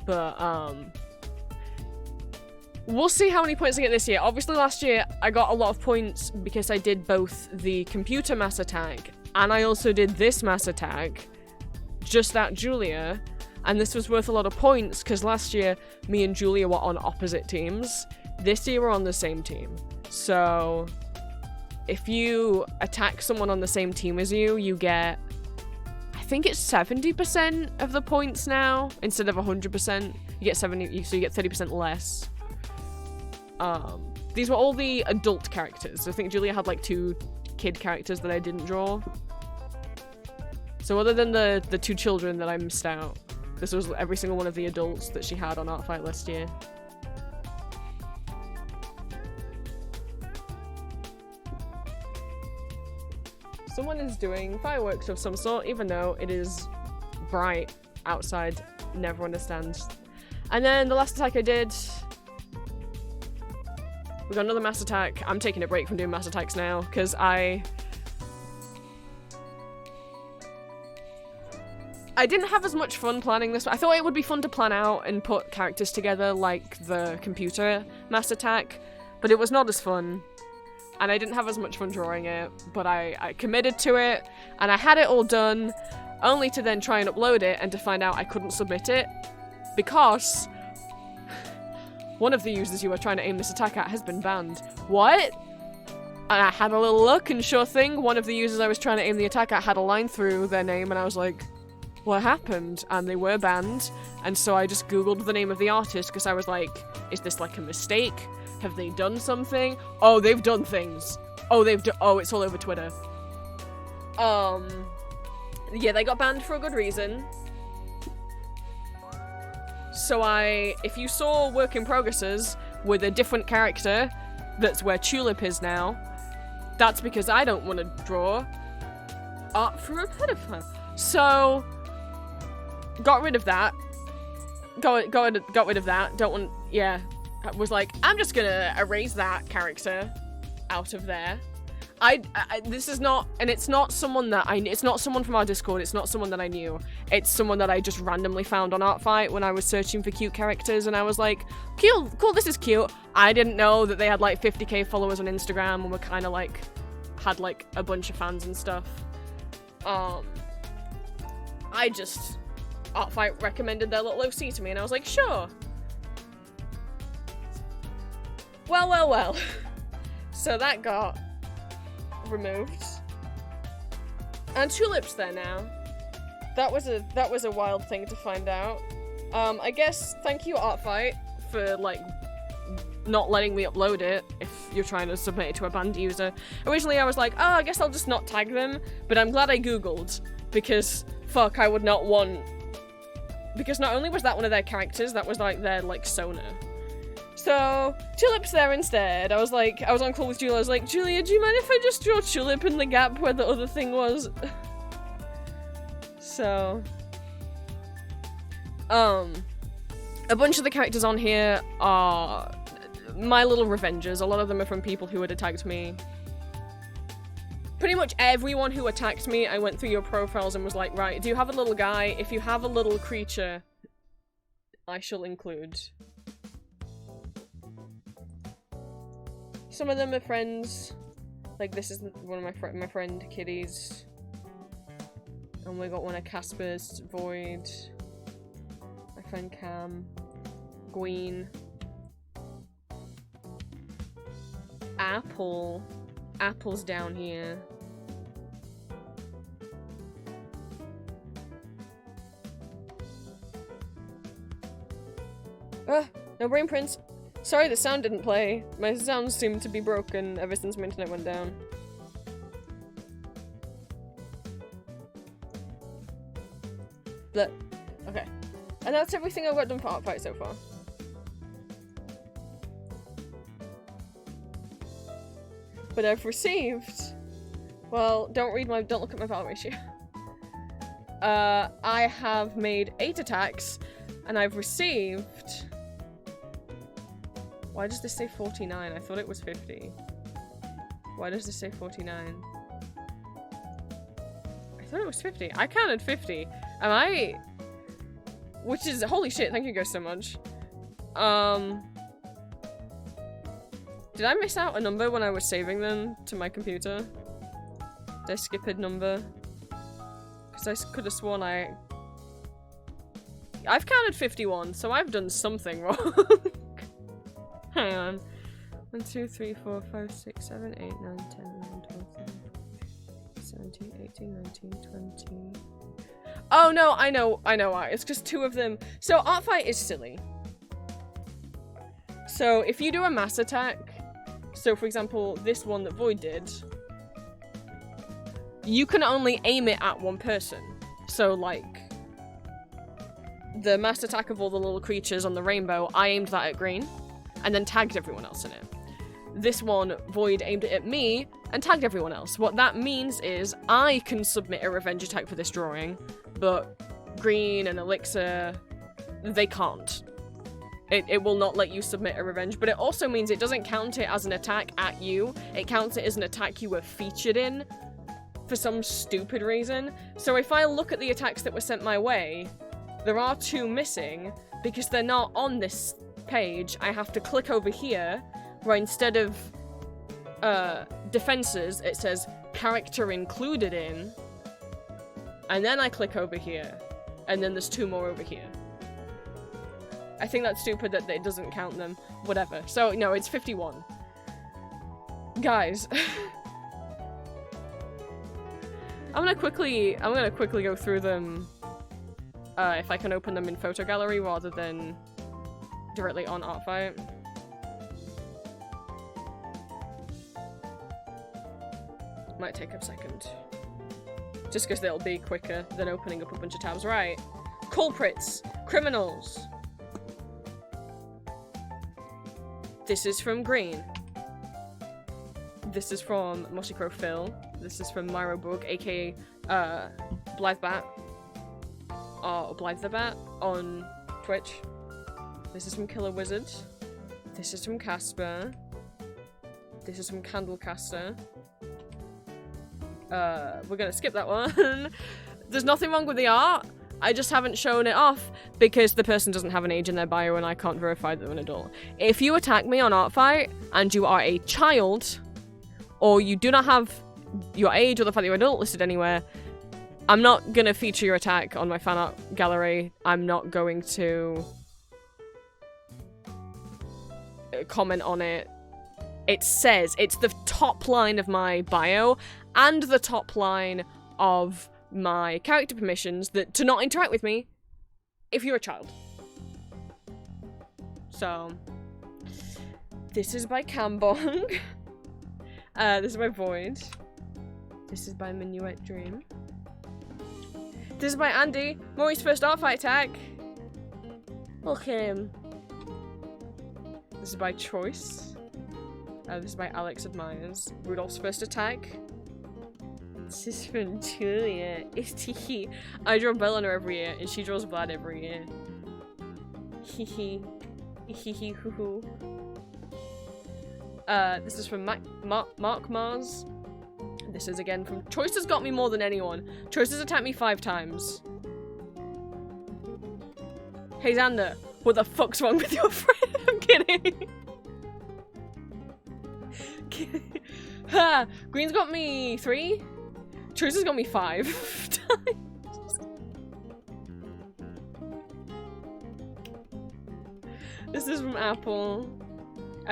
But, we'll see how many points I get this year. Obviously last year I got a lot of points because I did both the computer mass attack and I also did this mass attack, just at Julia, and this was worth a lot of points because last year me and Julia were on opposite teams. This year we're on the same team. So if you attack someone on the same team as you, you get, I think it's 70% of the points now instead of 100%. You get 70, so you get 30% less. These were all the adult characters. I think Julia had like 2 kid characters that I didn't draw. So other than the 2 children that I missed out, this was every single one of the adults that she had on Artfight last year. Someone is doing fireworks of some sort, even though it is bright outside. Never understands. And then the last attack I did... We got another mass attack. I'm taking a break from doing mass attacks now, because I didn't have as much fun planning this. I thought it would be fun to plan out and put characters together like the computer mass attack, but it was not as fun. And I didn't have as much fun drawing it, but I committed to it, and I had it all done, only to then try and upload it and to find out I couldn't submit it, because one of the users you were trying to aim this attack at has been banned. What? And I had a little look, and sure thing, one of the users I was trying to aim the attack at had a line through their name, and I was like, what happened? And they were banned, and so I just googled the name of the artist, because I was like, is this like a mistake? Have they done something? Oh, they've done things. Oh, oh, it's all over Twitter. Yeah, they got banned for a good reason. So if you saw work in progresses with a different character, that's where Tulip is now, that's because I don't want to draw art for a pedophile. So, got rid of that. Got rid of that. Don't want, yeah. I was like, I'm just gonna erase that character out of there. This is not, and it's not someone that it's not someone from our Discord, it's not someone that I knew. It's someone that I just randomly found on Artfight when I was searching for cute characters, and I was like, cool, this is cute. I didn't know that they had like 50k followers on Instagram and were kind of like, had like a bunch of fans and stuff. I just Artfight recommended their little OC to me, and I was like, sure. Well, well, well. So that got removed. And Tulip's there now. That was a wild thing to find out. I guess thank you, Artfight, for like not letting me upload it if you're trying to submit it to a banned user. Originally I was like, oh, I guess I'll just not tag them, but I'm glad I googled, because fuck, I would not want... Because not only was that one of their characters, that was like their like Sona. So, Tulip's there instead. I was on call with Julia, I was like, Julia, do you mind if I just draw Tulip in the gap where the other thing was? So... a bunch of the characters on here are my little revengers. A lot of them are from people who had attacked me. Pretty much everyone who attacked me, I went through your profiles and was like, right, do you have a little guy? If you have a little creature, I shall include. Some of them are friends. Like, this is one of my friend Kitty's. And we got one of Casper's, Void. My friend Cam. Gween. Apple. Apple's down here. No brain prints. Sorry, the sound didn't play. My sound seemed to be broken ever since my internet went down. But, okay. And that's everything I've got done for Artfight so far. But I've received... Well, don't look at my battle ratio. I have made 8 attacks, and I've received... Why does this say 49? I thought it was 50. Why does this say 49? I thought it was 50. I counted 50. Am I... Which is... Holy shit, thank you guys so much. Did I miss out a number when I was saving them to my computer? Did I skip a number? Because I could have sworn I've counted 51, so I've done something wrong. Hang on. 1, 2, 3, 4, 5, 6, 7, 8, 9, 10, 11, 12, 13, 17, 18, 19, 20. Oh no, I know why. It's just 2 of them. So Artfight is silly. So if you do a mass attack, so for example, this one that Void did, you can only aim it at one person. So like, the mass attack of all the little creatures on the rainbow, I aimed that at green, and then tagged everyone else in it. This one, Void aimed it at me, and tagged everyone else. What that means is, I can submit a revenge attack for this drawing, but Green and Elixir, they can't. It will not let you submit a revenge, but it also means it doesn't count it as an attack at you, it counts it as an attack you were featured in, for some stupid reason. So if I look at the attacks that were sent my way, there are 2 missing, because they're not on this page. I have to click over here, where instead of defenses, it says character included in, and then I click over here, and then there's 2 more over here. I think that's stupid that it doesn't count them. Whatever. So, no, it's 51. Guys. I'm gonna quickly go through them, if I can open them in Photo Gallery rather than directly on Artfight. Might take a second. Just because they'll be quicker than opening up a bunch of tabs. Right. Culprits. Criminals. This is from Green. This is from Mossy Crow Phil. This is from Myro Bug, aka Blythebat. Or Blythe the Bat on Twitch. This is from Killer Wizard. This is from Casper. This is from Candlecaster. We're gonna skip that one. There's nothing wrong with the art. I just haven't shown it off because the person doesn't have an age in their bio and I can't verify that they're an adult. If you attack me on Artfight and you are a child, or you do not have your age or the fact that you're an adult listed anywhere, I'm not gonna feature your attack on my fan art gallery. I'm not going to comment on it. It says, it's the top line of my bio and the top line of my character permissions that to not interact with me if you're a child. So, this is by Cambong. This is by Void. This is by Minuet Dream. This is by Andy, Maury's first art fight attack. Look at him. This is by Choice. This is by Alex Admires. Rudolph's first attack. This is from Julia. I draw Bellina every year, and she draws Vlad every year. Hehe. Hehe hoo hoo. This is from Mark Mars. This is again from Choice has got me more than anyone. Choice has attacked me 5 times. Hey Xander, what the fuck's wrong with your friend? I'm kidding. Ha! Green's got me 3. Choice has got me 5 times. This is from Apple.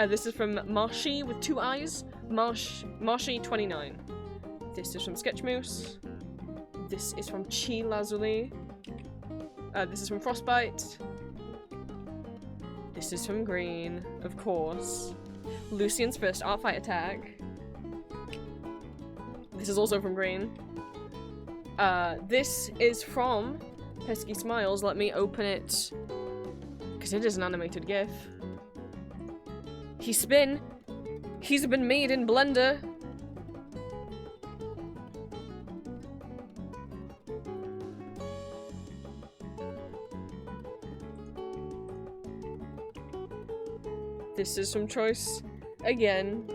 This is from Marshy with 2 eyes. Marshy 29. This is from Sketchmoose. This is from Chi Lazuli. This is from Frostbite. This is from Green, of course. Lucian's first art fight attack. This is also from Green. This is from Pesky Smiles. Let me open it, because it is an animated GIF. He's been made in Blender. This is from Choice again.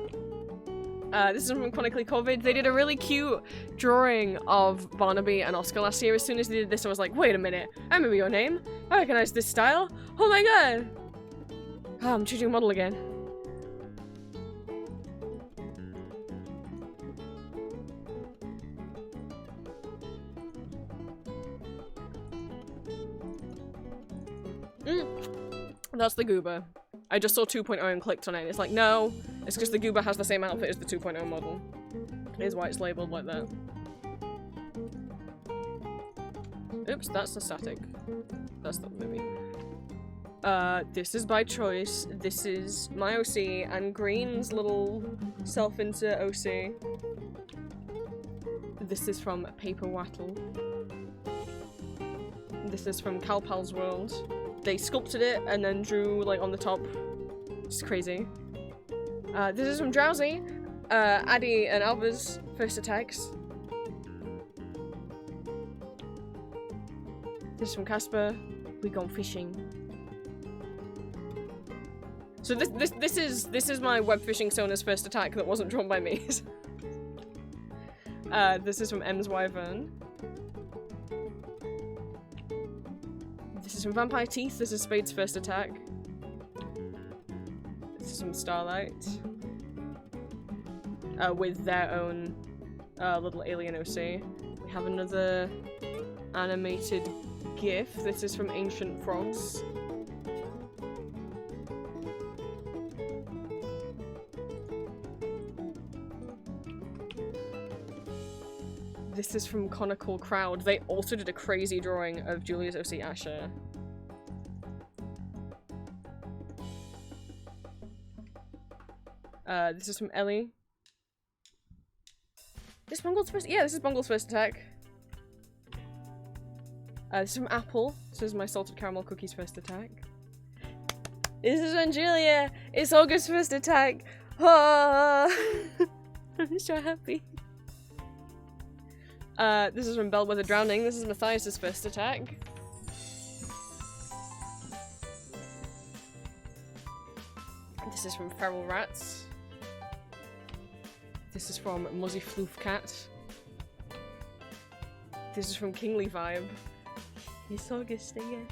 This is from Chronically COVID. They did a really cute drawing of Barnaby and Oscar last year. As soon as they did this, I was like, wait a minute, I remember your name. I recognize this style. Oh my god. Oh, I'm choosing model again. That's the Goober. I just saw 2.0 and clicked on it. It's like, no, it's because the Goober has the same outfit as the 2.0 model. Is why it's labeled like that. Oops, that's the static. That's the movie. This is by Choice. This is my OC and Green's little self-insert OC. This is from Paper Wattle. This is from Calpal's World. They sculpted it and then drew, like, on the top. It's crazy. This is from Drowsy. Addy and Alva's first attacks. This is from Casper. We gone fishing. So this is my web fishing Sona's first attack that wasn't drawn by me. This is from M's Wyvern. This is from Vampire Teeth. This is Spade's first attack. This is from Starlight. With their own little alien OC. We have another animated GIF. This is from Ancient Frogs. This is from Conical Crowd. They also did a crazy drawing of Julia's OC Asher. This is from Ellie. This Bungle's first- yeah, this is Bungle's first attack. This is from Apple. This is my salted caramel cookies first attack. This is from Julia. It's Olga's first attack. Oh, I'm so happy. This is from Bellwether Drowning. This is Matthias's first attack. This is from Feral Rats. This is from Muzzy Floof Cat. This is from Kingly Vibe. He's so good again.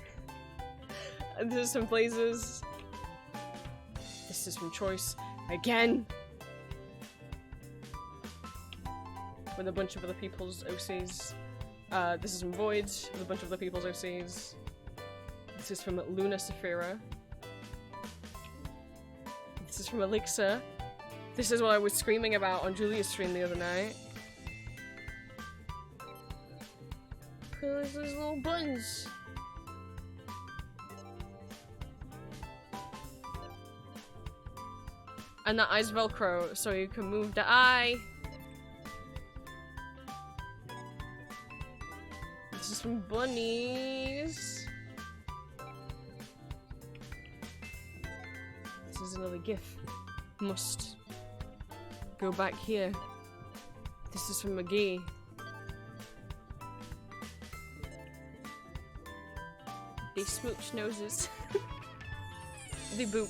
And this is from Blazers. This is from Choice again. With a bunch of other people's OCs. This is from Void, with a bunch of the people's OCs. This is from Luna Saphira. This is from Elixir. This is what I was screaming about on Julia's stream the other night. There's those little buttons. And that eye's Velcro, so you can move the eye. This is from Bunnies. This is another GIF. Must go back here. This is from McGee. They smooch noses. They boop.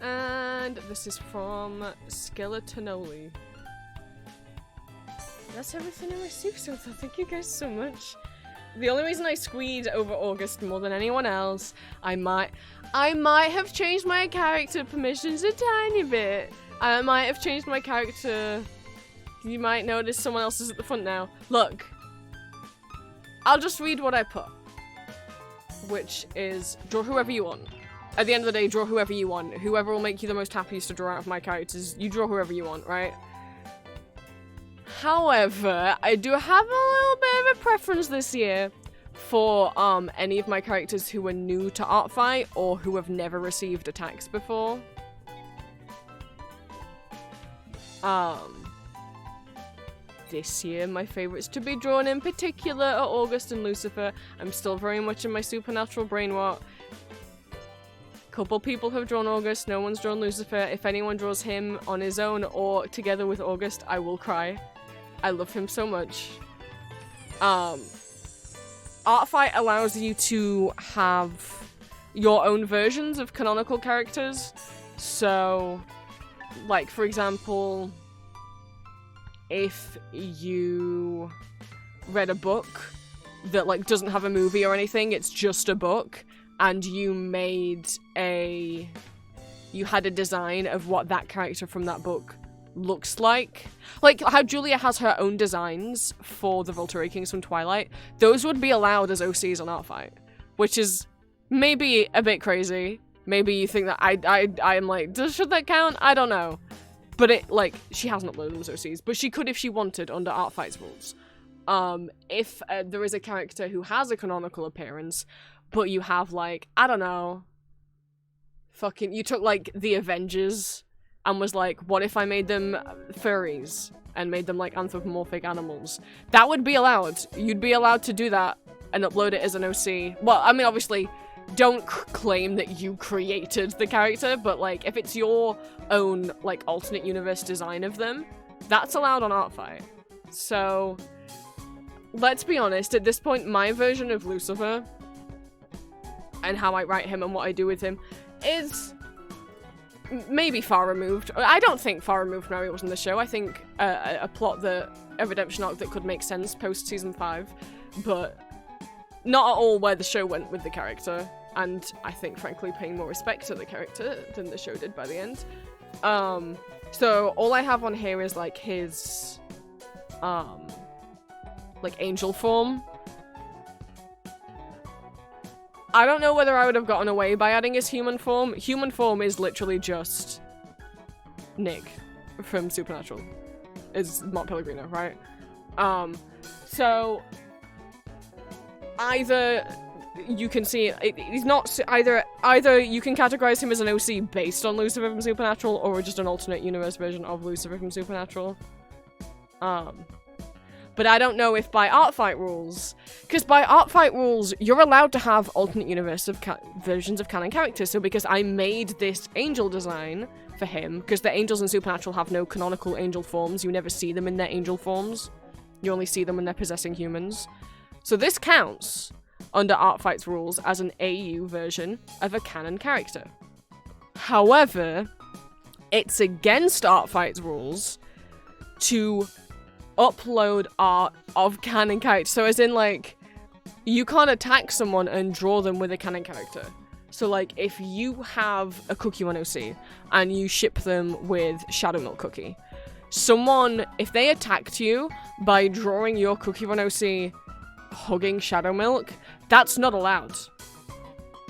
And this is from Skeletonoli. That's everything I received so far. Thank you guys so much. The only reason I squeed over August more than anyone else, I might have changed my character permissions a tiny bit. I might have changed my character. You might notice someone else is at the front now. Look. I'll just read what I put. Which is, draw whoever you want. At the end of the day, draw whoever you want. Whoever will make you the most happiest to draw out of my characters, you draw whoever you want, right? However, I do have a little bit of a preference this year for any of my characters who are new to Artfight or who have never received attacks before. This year, my favorites to be drawn in particular are August and Lucifer. I'm still very much in my supernatural brain rot. Couple people have drawn August, no one's drawn Lucifer. If anyone draws him on his own or together with August, I will cry. I love him so much. Artfight allows you to have your own versions of canonical characters. So, like, for example, if you read a book that, like, doesn't have a movie or anything, it's just a book, and you had a design of what that character from that book looks like how Julia has her own designs for the Volturi Kings from Twilight, those would be allowed as OCs on Artfight, which is maybe a bit crazy. Maybe you think that I'm like, should that count? I don't know. But it, like, she hasn't uploaded them as OCs, but she could if she wanted under Artfight's rules. If there is a character who has a canonical appearance, but you have, like, I don't know, you took, like, the Avengers and was like, what if I made them furries and made them, like, anthropomorphic animals? That would be allowed. You'd be allowed to do that and upload it as an OC. Well, I mean, obviously, don't claim that you created the character, but, like, if it's your own, like, alternate universe design of them, that's allowed on Artfight. So, let's be honest, at this point, my version of Lucifer and how I write him and what I do with him is maybe far removed. I don't think far removed from how he was in the show. I think a redemption arc that could make sense post season 5, but not at all where the show went with the character. And I think, frankly, paying more respect to the character than the show did by the end. So all I have on here is, like, his like, angel form. I don't know whether I would have gotten away by adding his human form. Human form is literally just Nick from Supernatural. Is Mont Pellegrino, right? So either you can see he's not either you can categorize him as an OC based on Lucifer from Supernatural, or just an alternate universe version of Lucifer from Supernatural. But I don't know if by Artfight rules, because by Artfight rules, you're allowed to have alternate universe of versions of canon characters. So because I made this angel design for him, because the angels in Supernatural have no canonical angel forms, you never see them in their angel forms. You only see them when they're possessing humans. So this counts under Artfight's rules as an AU version of a canon character. However, it's against Artfight's rules to upload art of canon characters. So as in, like, you can't attack someone and draw them with a canon character. So, like, if you have a Cookie 1 OC and you ship them with Shadow Milk Cookie, someone, if they attacked you by drawing your Cookie 1 OC hugging Shadow Milk, that's not allowed.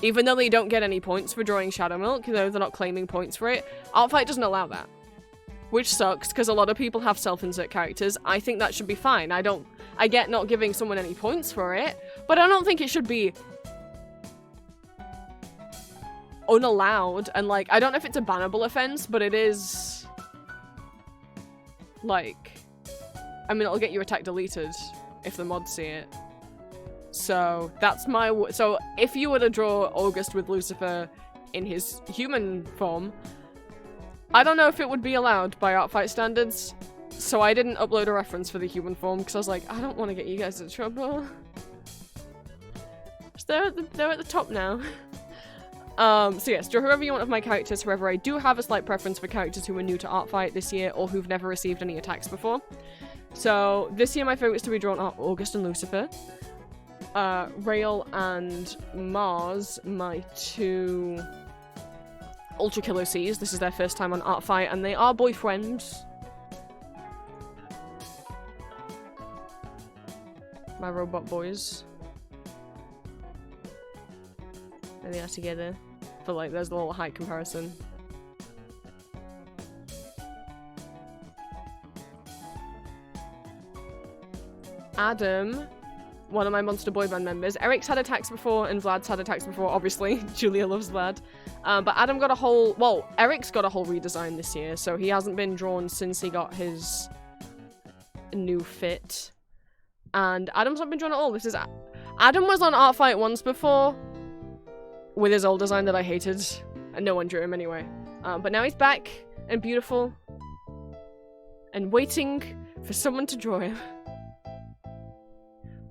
Even though they don't get any points for drawing Shadow Milk, though they're not claiming points for it, Artfight doesn't allow that. Which sucks, because a lot of people have self-insert characters. I think that should be fine. I get not giving someone any points for it, but I don't think it should be unallowed. And, like, I don't know if it's a bannable offense, but it is, like, I mean, it'll get your attack deleted if the mods see it. So that's so if you were to draw August with Lucifer in his human form, I don't know if it would be allowed by Artfight standards, so I didn't upload a reference for the human form, because I was like, I don't want to get you guys in trouble. So they're at the top now. So yes, draw whoever you want of my characters. However, I do have a slight preference for characters who are new to Artfight this year, or who've never received any attacks before. So this year my favourites to be drawn are August and Lucifer. Rail and Mars, my two Ultra Kill OCs. This is their first time on Artfight, and they are boyfriends. My robot boys. And they are together. But, like, there's a little height comparison. Adam, one of my Monster Boy Band members. Eric's had attacks before, and Vlad's had attacks before, obviously. Julia loves Vlad. But Adam got a whole... Well, Eric's got a whole redesign this year, so he hasn't been drawn since he got his new fit. And Adam's not been drawn at all. This is... Adam was on Artfight once before, with his old design that I hated, and no one drew him anyway. But now he's back, and beautiful, and waiting for someone to draw him.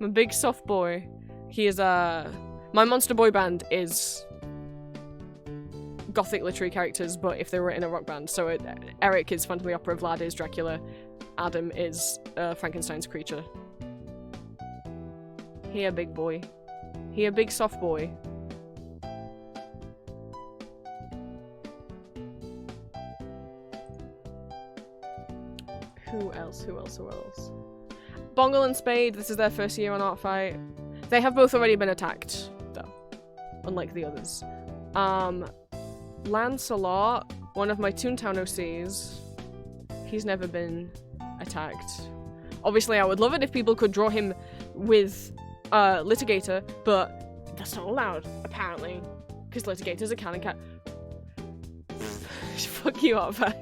I'm a big soft boy. He is, my Monster Boy Band is gothic literary characters, but if they were in a rock band. So Eric is Phantom of the Opera, Vlad is Dracula, Adam is Frankenstein's creature. He a big boy. He a big soft boy. Who else? Bongle and Spade, this is their first year on Artfight. They have both already been attacked, though. Unlike the others. Lancelot, one of my Toontown OCs. He's never been attacked. Obviously, I would love it if people could draw him with Litigator, but that's not allowed, apparently. Because Litigator's a canon cat. Fuck you, Artfight.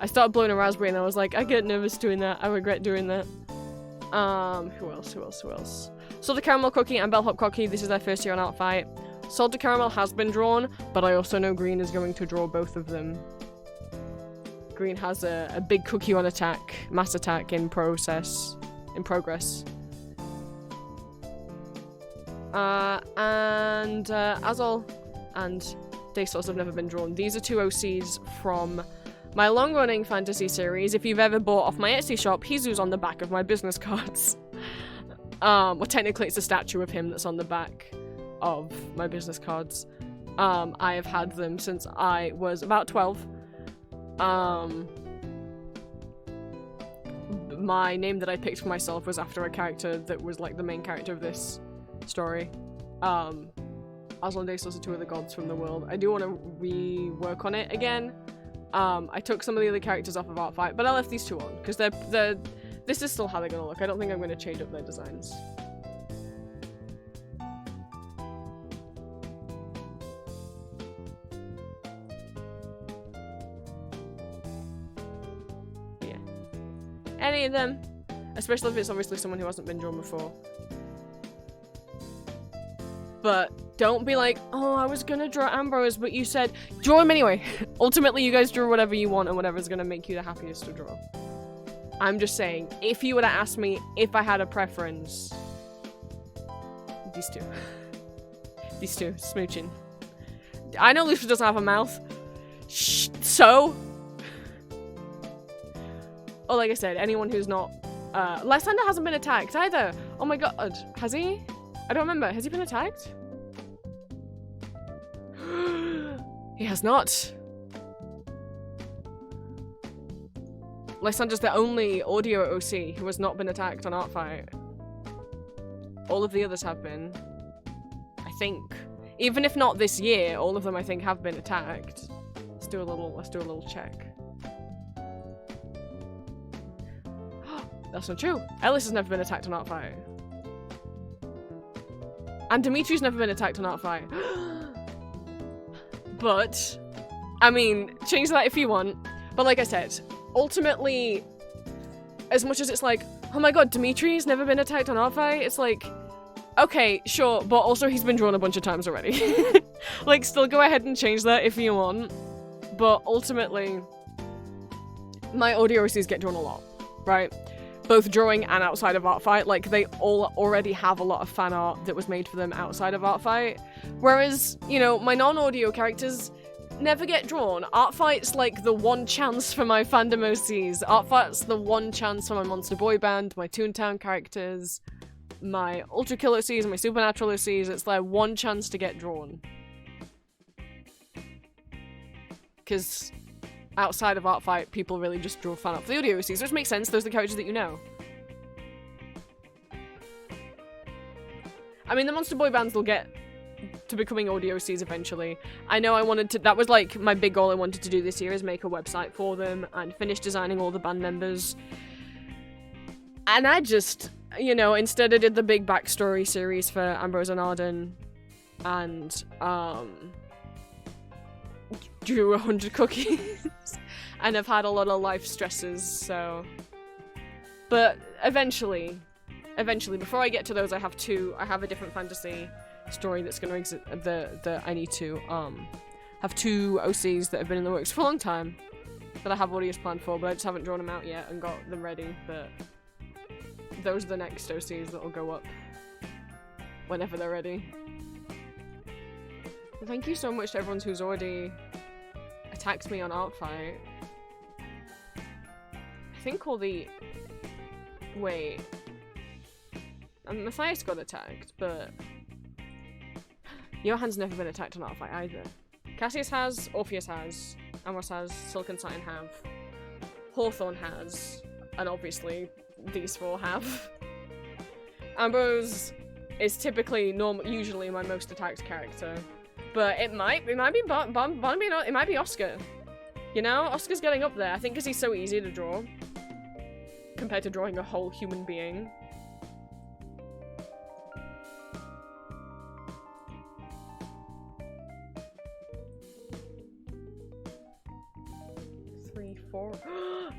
I started blowing a raspberry and I was like, I get nervous doing that. I regret doing that. Who else? Salted Caramel Cookie and Bellhop Cookie. This is their first year on Artfight. Salted Caramel has been drawn, but I also know Green is going to draw both of them. Green has a big cookie on attack, mass attack in progress. And Azul and Daysource have never been drawn. These are two OCs from my long-running fantasy series. If you've ever bought off my Etsy shop, Hizu's on the back of my business cards. Well, technically it's a statue of him that's on the back of my business cards. I have had them since I was about 12. My name that I picked for myself was after a character that was like the main character of this story. Aslan and Daysos are two of the gods from the world. I do want to rework on it again. I took some of the other characters off of Artfight, but I left these two on, because this is still how they're gonna look. I don't think I'm gonna change up their designs. Yeah. Any of them. Especially if it's obviously someone who hasn't been drawn before. But don't be like, oh, I was gonna draw Ambrose, but you said, draw him anyway. Ultimately, you guys draw whatever you want and whatever's gonna make you the happiest to draw. I'm just saying, if you were to ask me if I had a preference, these two. These two, smooching. I know Lucifer doesn't have a mouth. So? Oh, like I said, anyone who's not Lysander hasn't been attacked either. Oh my god, has he? I don't remember. Has he been attacked? He has not. Lysander's the only audio OC who has not been attacked on Artfight. All of the others have been. I think. Even if not this year, all of them I think have been attacked. Let's do a little check. That's not true. Ellis has never been attacked on Artfight. And Dimitri's never been attacked on Artfight. But, I mean, change that if you want. But like I said, ultimately, as much as it's like, oh my god, Dimitri's never been attacked on Artfight, it's like, okay, sure, but also he's been drawn a bunch of times already. Like, still go ahead and change that if you want. But ultimately, my audio OCs get drawn a lot, right? Both drawing and outside of Artfight. Like, they all already have a lot of fan art that was made for them outside of Artfight. Whereas, you know, my non-audio characters never get drawn. Artfight's like the one chance for my fandom OCs. Artfight's the one chance for my Monster Boy Band, my Toontown characters, my Ultra Kill OCs, and my Supernatural OCs. It's their one chance to get drawn. Because outside of Artfight, people really just draw fan art for the audio OCs, which makes sense. Those are the characters that you know. I mean, the Monster Boy Bands will get to becoming audio OCs eventually. I know I wanted to, that was like my big goal I wanted to do this year, is make a website for them and finish designing all the band members. And I just, you know, instead I did the big backstory series for Ambrose and Arden and drew 100 cookies. And I've had a lot of life stresses, so. But eventually, before I get to those, I have a different fantasy story that's gonna exist, that I need to have 2 OCs that have been in the works for a long time that I have audios planned for, but I just haven't drawn them out yet and got them ready. But those are the next OCs that will go up whenever they're ready. Well, thank you so much to everyone who's already attacked me on Artfight. I think all the... Wait. Matthias got attacked, but... Johann's never been attacked on Artfight either. Cassius has, Orpheus has, Amos has, Silk and Satin have, Hawthorne has, and obviously these 4 have. Ambrose is typically usually my most attacked character, but it might be Barnaby, it might be Oscar. You know, Oscar's getting up there. I think because he's so easy to draw compared to drawing a whole human being.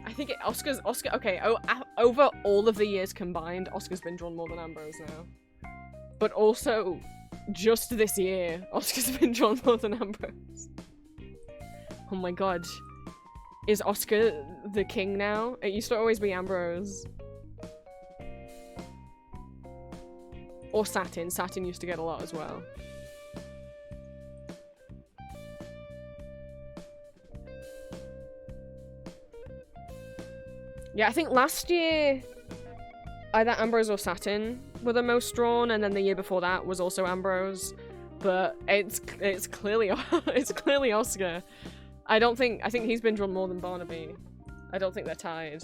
I think Oscar, okay, over all of the years combined, Oscar's been drawn more than Ambrose now. But also, just this year, Oscar's been drawn more than Ambrose. Oh my god. Is Oscar the king now? It used to always be Ambrose. Or Satin. Satin used to get a lot as well. Yeah, I think last year, either Ambrose or Satin were the most drawn, and then the year before that was also Ambrose. But it's clearly it's clearly Oscar. I think he's been drawn more than Barnaby. I don't think they're tied.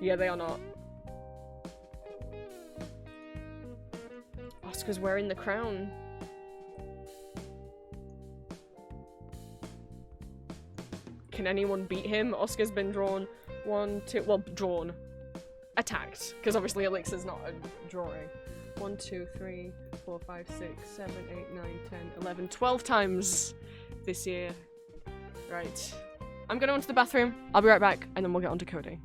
Yeah, they are not. Oscar's wearing the crown. Can anyone beat him? Oscar's been drawn 1, 2, well, drawn. Attacked, because obviously Elixir's not a drawing. 1, 2, 3, 4, 5, 6, 7, 8, 9, 10, 11, 12 times this year. Right. I'm gonna go into the bathroom, I'll be right back, and then we'll get on to coding.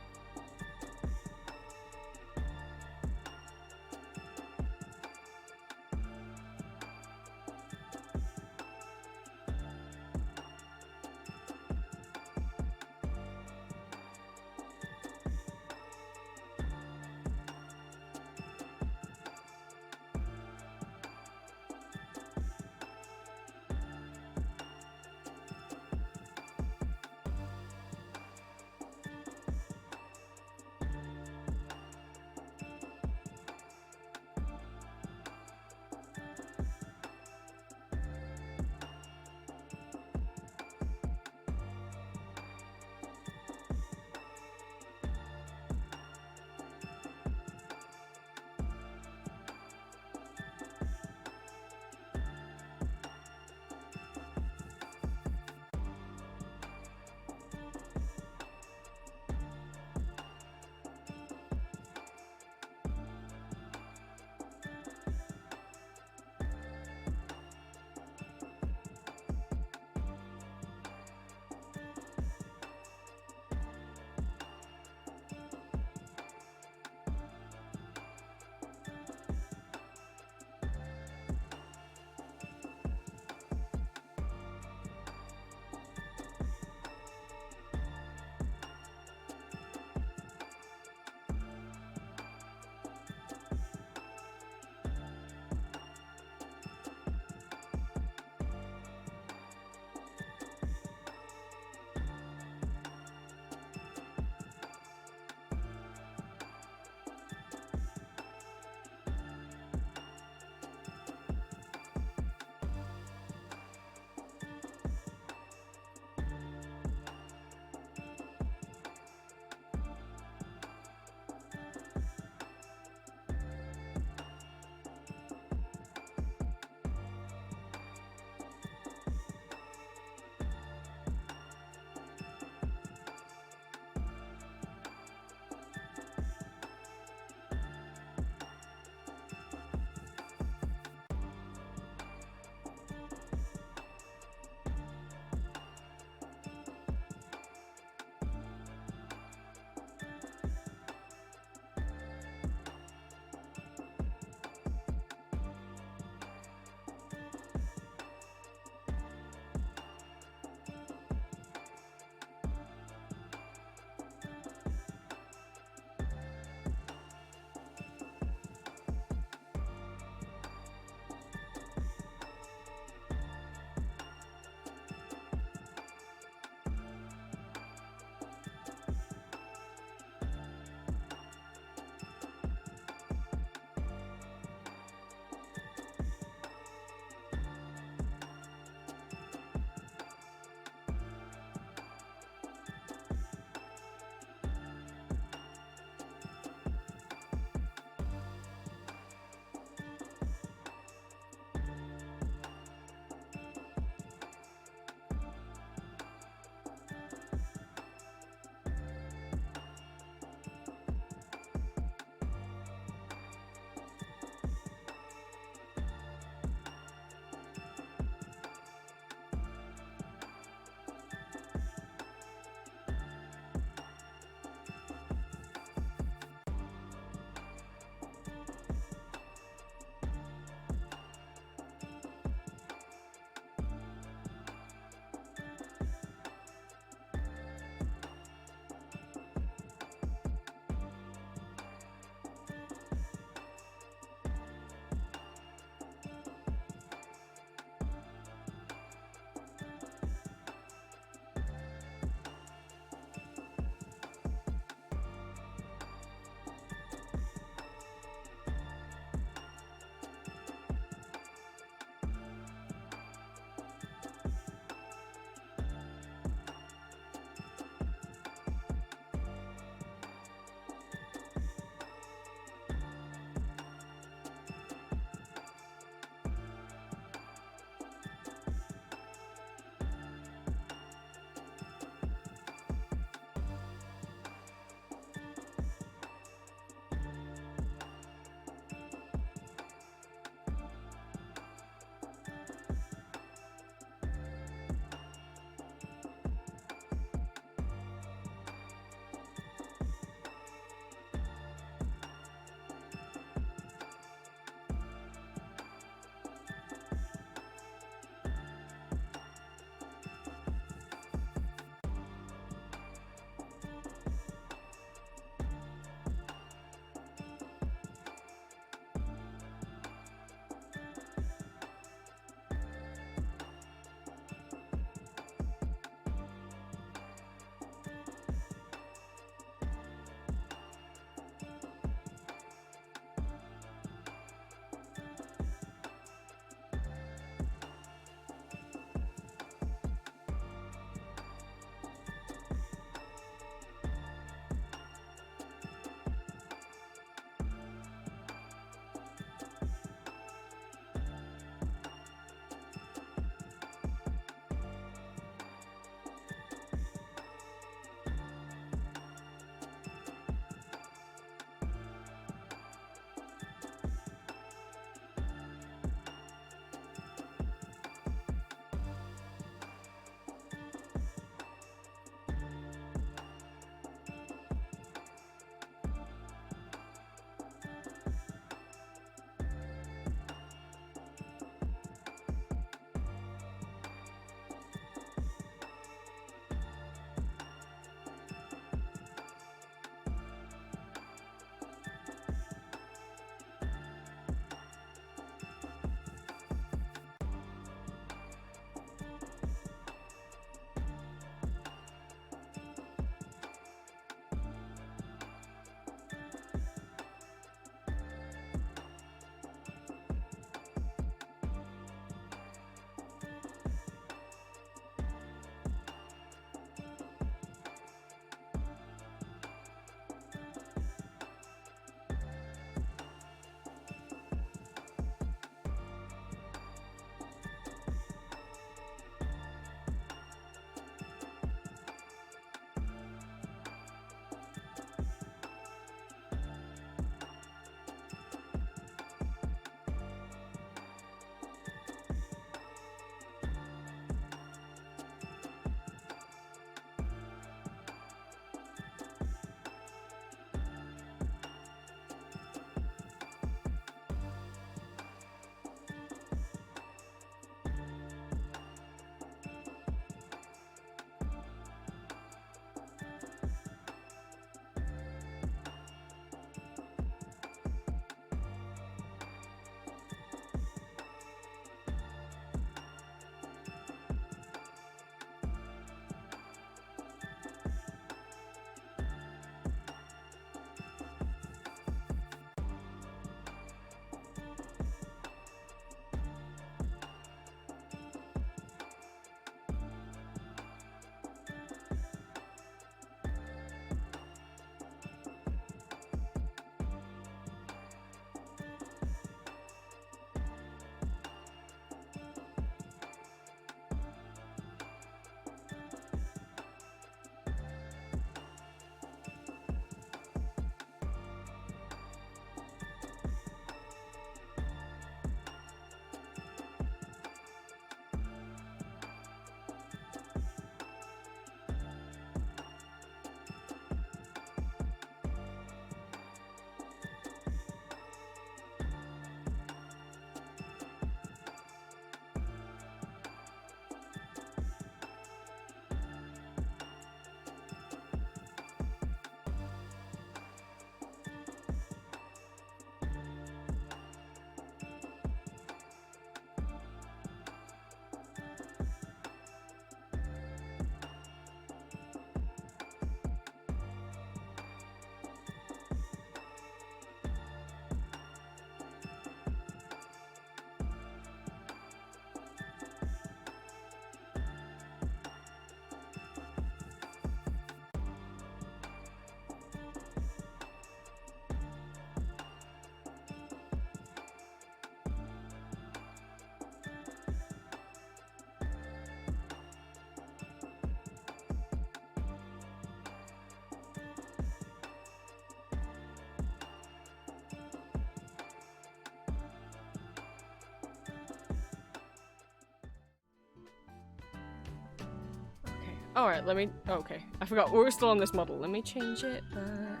Alright, let me... Okay, I forgot. We're still on this model. Let me change it back.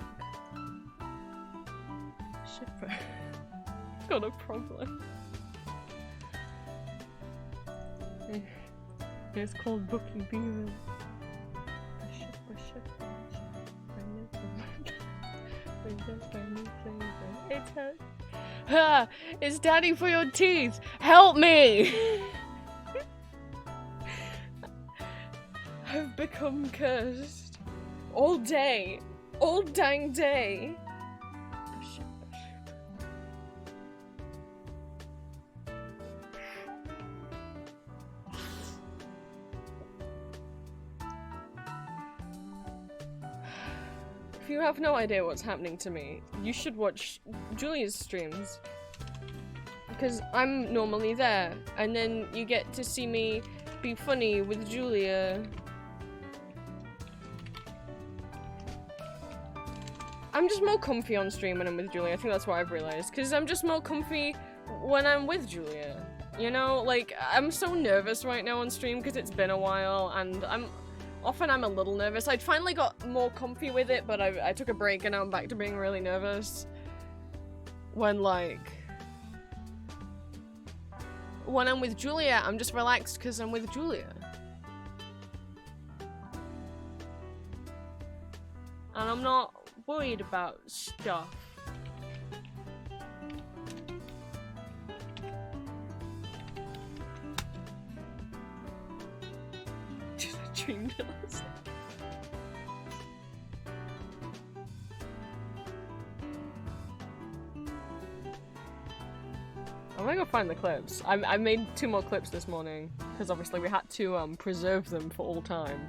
Shipper. Got a problem. It's called Bookie Beaver. It's her. Ha! It's Daddy for your teeth! Help me! I've become cursed. All day. All dang day. If you have no idea what's happening to me, you should watch Julia's streams. Because I'm normally there, and then you get to see me be funny with Julia. I'm just more comfy on stream when I'm with Julia. I think that's what I've realized. Because I'm just more comfy when I'm with Julia. You know, like, I'm so nervous right now on stream because it's been a while, and I'm a little nervous. I'd finally got more comfy with it, but I took a break and now I'm back to being really nervous. When I'm with Julia, I'm just relaxed because I'm with Julia. And I'm not worried about stuff. Dream pillows. I'm gonna go find the clips. I made 2 more clips this morning because obviously we had to preserve them for all time.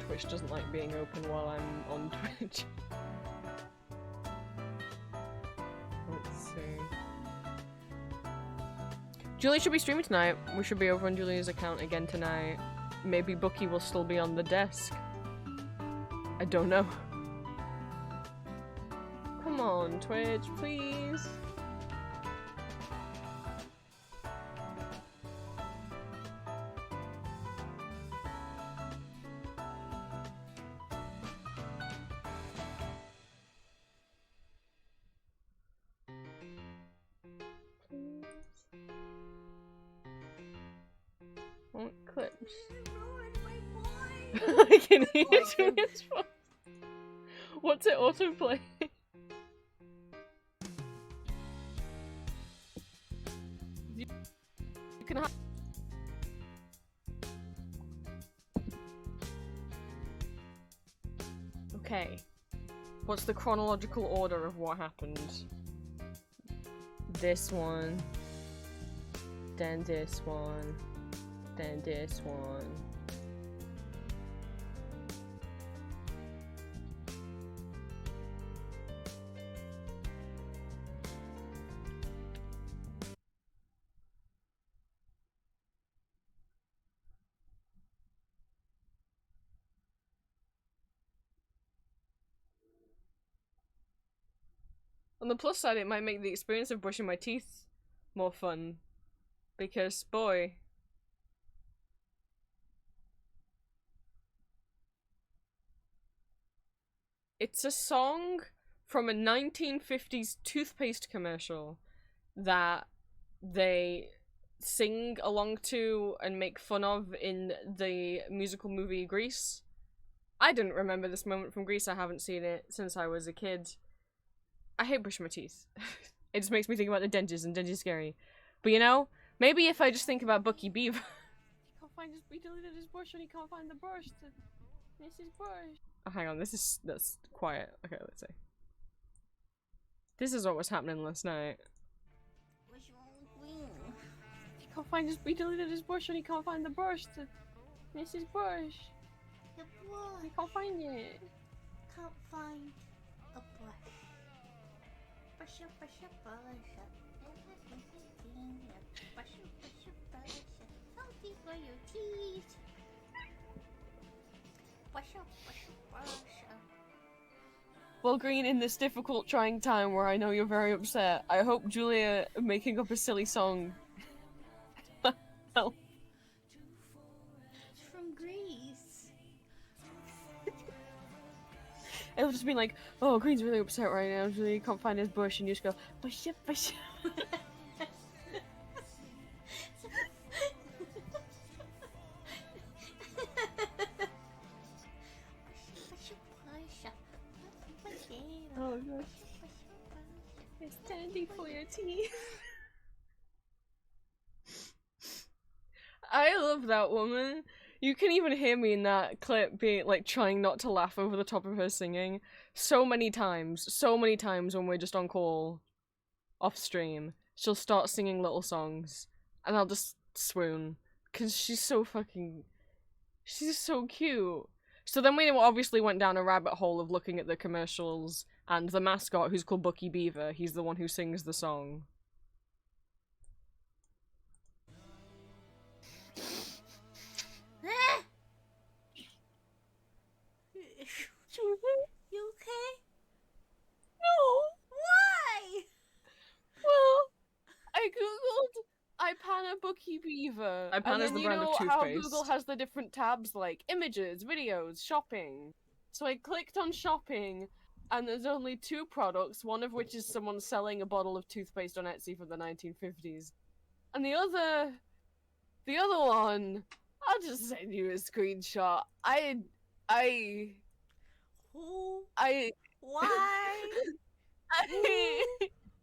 Twitch doesn't like being open while I'm on Twitch. Let's see. Julie should be streaming tonight. We should be over on Julia's account again tonight. Maybe Bookie will still be on the desk. I don't know. Come on, Twitch, please. What clips? I can hear Julia's voice. What's it autoplay? You can have. Okay. What's the chronological order of what happened? This one. Then this one. Then this one. On the plus side, it might make the experience of brushing my teeth more fun. Because, boy... It's a song from a 1950s toothpaste commercial that they sing along to and make fun of in the musical movie Grease. I didn't remember this moment from Grease. I haven't seen it since I was a kid. I hate brushing my teeth. It just makes me think about the dentist, and dentist is scary. But you know, maybe if I just think about Bookie Beaver. He can't find his, he deleted his brush and he can't find the brush. This is brush. Oh, hang on, that's quiet. Okay, let's see. This is what was happening last night.
What's wrong with Green?
He can't find his, he deleted his brush and he can't find the brush. This is brush.
The brush.
He can't find it.
can't find a brush. Brush up, brush up, brush up. Brush up, brush up, brush up. Healthy for your teeth. Brush up, brush up, brush up.
Well, Green, in this difficult, trying time where I know you're very upset, I hope Julia making up a silly song. Well,
It's from Greece.
it'll just be like, oh, Green's really upset right now. Julia can't find his bush, and you just go, bush up, bush up. Oh gosh. It's dandy for your teeth. I love that woman. You can even hear me in that clip being like trying not to laugh over the top of her singing so many times when we're just on call off stream. She'll start singing little songs and I'll just swoon because she's so cute. So then we obviously went down a rabbit hole of looking at the commercials and the mascot, who's called Bucky Beaver. He's the one who sings the song.
You okay?
No!
Why?
Well, I googled Ipana Bucky Beaver.
Ipana is the brand of
You know how
toothpaste.
Google has the different tabs like images, videos, shopping. So I clicked on shopping, and there's only two products, one of which is someone selling a bottle of toothpaste on Etsy from the 1950s. And the other one, I'll just send you a screenshot.
Who?
I
Why?
I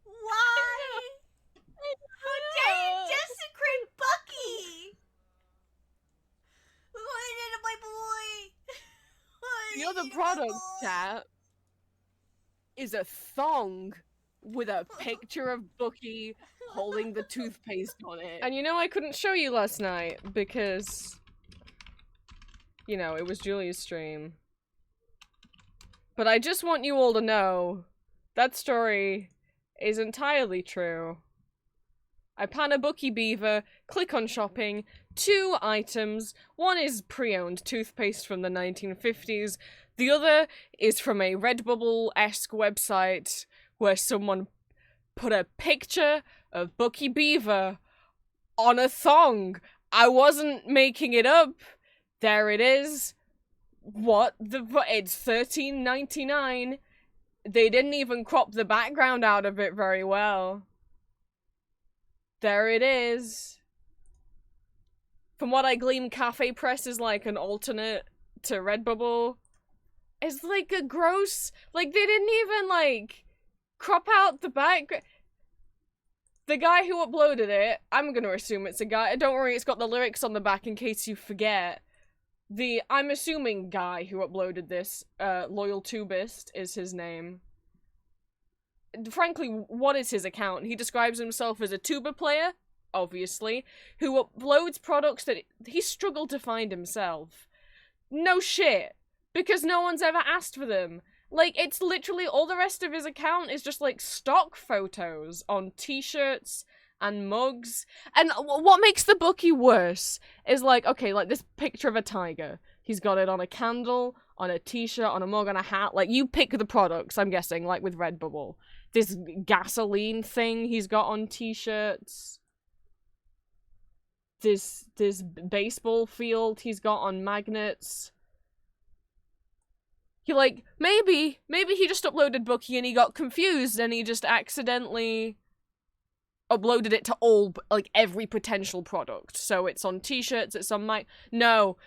Why? How dare you desecrate Bucky? Look what I did to my boy.
The other product, chat, is a thong with a picture of Bucky holding the toothpaste on it. And you know I couldn't show you last night because, you know, it was Julia's stream. But I just want you all to know that story is entirely true. Ipana Bucky Beaver, click on shopping, 2 items. One is pre-owned toothpaste from the 1950s. The other is from a Redbubble-esque website where someone put a picture of Bucky Beaver on a thong. I wasn't making it up. There it is. It's $13.99. They didn't even crop the background out of it very well. There it is. From what I glean, Cafe Press is like an alternate to Redbubble. It's like a gross, like they didn't even like crop out the back. The guy who uploaded it, I'm gonna assume it's a guy. Don't worry, it's got the lyrics on the back in case you forget. I'm assuming guy who uploaded this, Loyal Tubist is his name. Frankly, what is his account? He describes himself as a tuba player, obviously, who uploads products that he struggled to find himself. No shit. Because no one's ever asked for them. Like, it's literally all the rest of his account is just, like, stock photos on t-shirts and mugs. And what makes the Bucky worse is, like, okay, like, this picture of a tiger. He's got it on a candle, on a t-shirt, on a mug, on a hat. Like, you pick the products, I'm guessing, like with Redbubble. This gasoline thing he's got on t-shirts. This baseball field he's got on magnets. You're like, maybe he just uploaded Bucky and he got confused and he just accidentally uploaded it to every potential product. So it's on t-shirts, it's on No,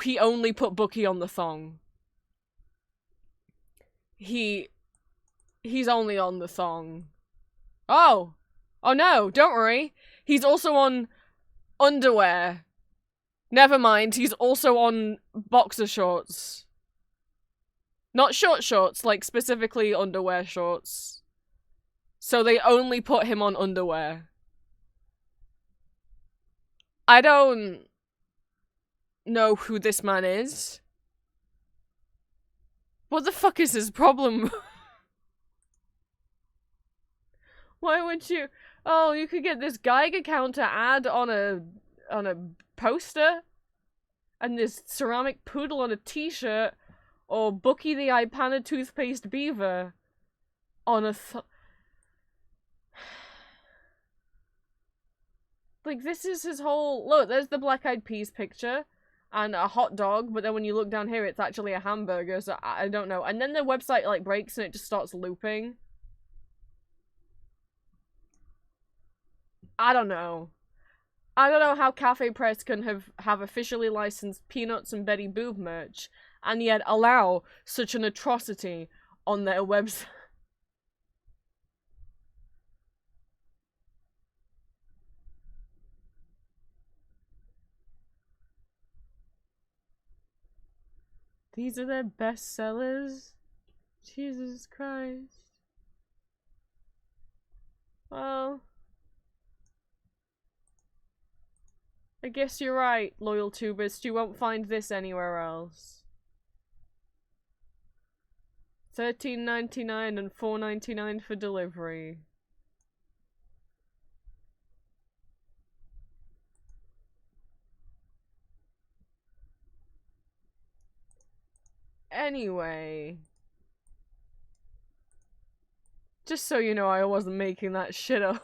he only put Bucky on the thong. He's only on the thong. Oh no, don't worry. He's also on underwear. Never mind, he's also on boxer shorts. Not short shorts, like specifically underwear shorts. So they only put him on underwear. I don't know who this man is. What the fuck is his problem? Why would you? Oh, you could get this Geiger counter ad on a poster, and this ceramic poodle on a t-shirt, or Bucky the Ipana toothpaste beaver on a like, this is his whole... Look, there's the Black Eyed Peas picture, and a hot dog, but then when you look down here, it's actually a hamburger, so I don't know. And then the website, like, breaks and it just starts looping. I don't know. I don't know how Cafe Press can have officially licensed Peanuts and Betty Boop merch, and yet allow such an atrocity on their website. These are their best sellers? Jesus Christ. Well, I guess you're right, loyal tubist. You won't find this anywhere else. $13.99 and $4.99 for delivery. Anyway. Just so you know, I wasn't making that shit up.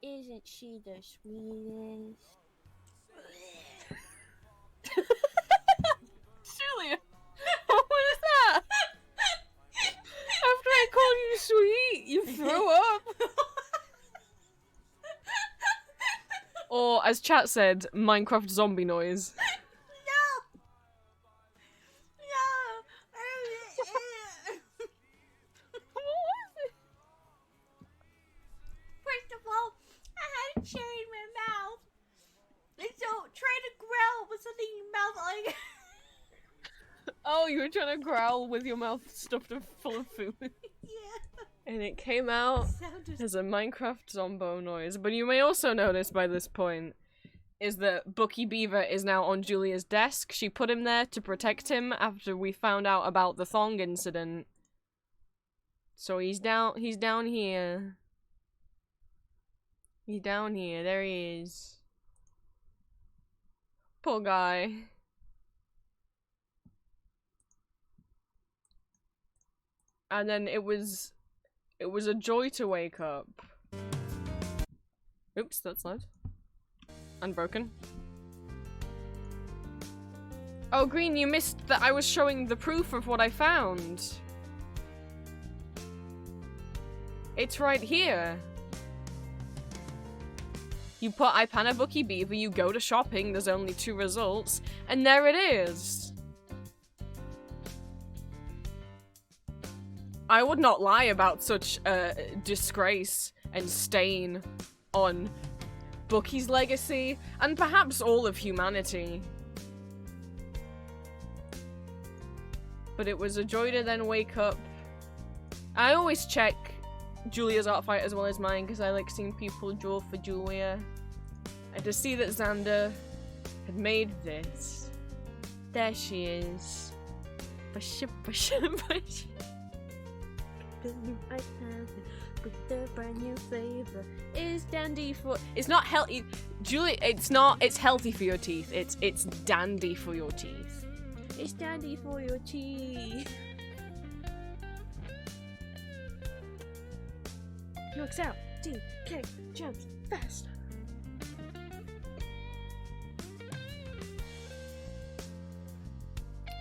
Isn't she the sweetest?
Julia! What was that? After I called you sweet, you threw up? Or, as chat said, Minecraft zombie noise.
First of all, I had a cherry in my mouth. And so try to growl with something in your mouth like
Oh, you were trying to growl with your mouth stuffed full of food.
yeah.
And it came out as a Minecraft zombo noise. But you may also notice by this point is that Bucky Beaver is now on Julia's desk. She put him there to protect him after we found out about the thong incident. So he's down here. He's down here. There he is. Poor guy. And then it was a joy to wake up. Oops, that's loud. Unbroken. Oh, Green, you missed that I was showing the proof of what I found. It's right here. You put Ipana Bucky Beaver, you go to shopping, there's only 2 results, and there it is. I would not lie about such a disgrace and stain on Bucky's legacy, and perhaps all of humanity. But it was a joy to then wake up. I always check Julia's Artfight as well as mine, because I like seeing people draw for Julia. And to see that Xander had made this. There she is. With the brand new flavor is dandy for. It's not healthy, Julie. It's not. It's healthy for your teeth. It's dandy for your teeth. It's dandy for your teeth. Knocks out. DK jumps fast.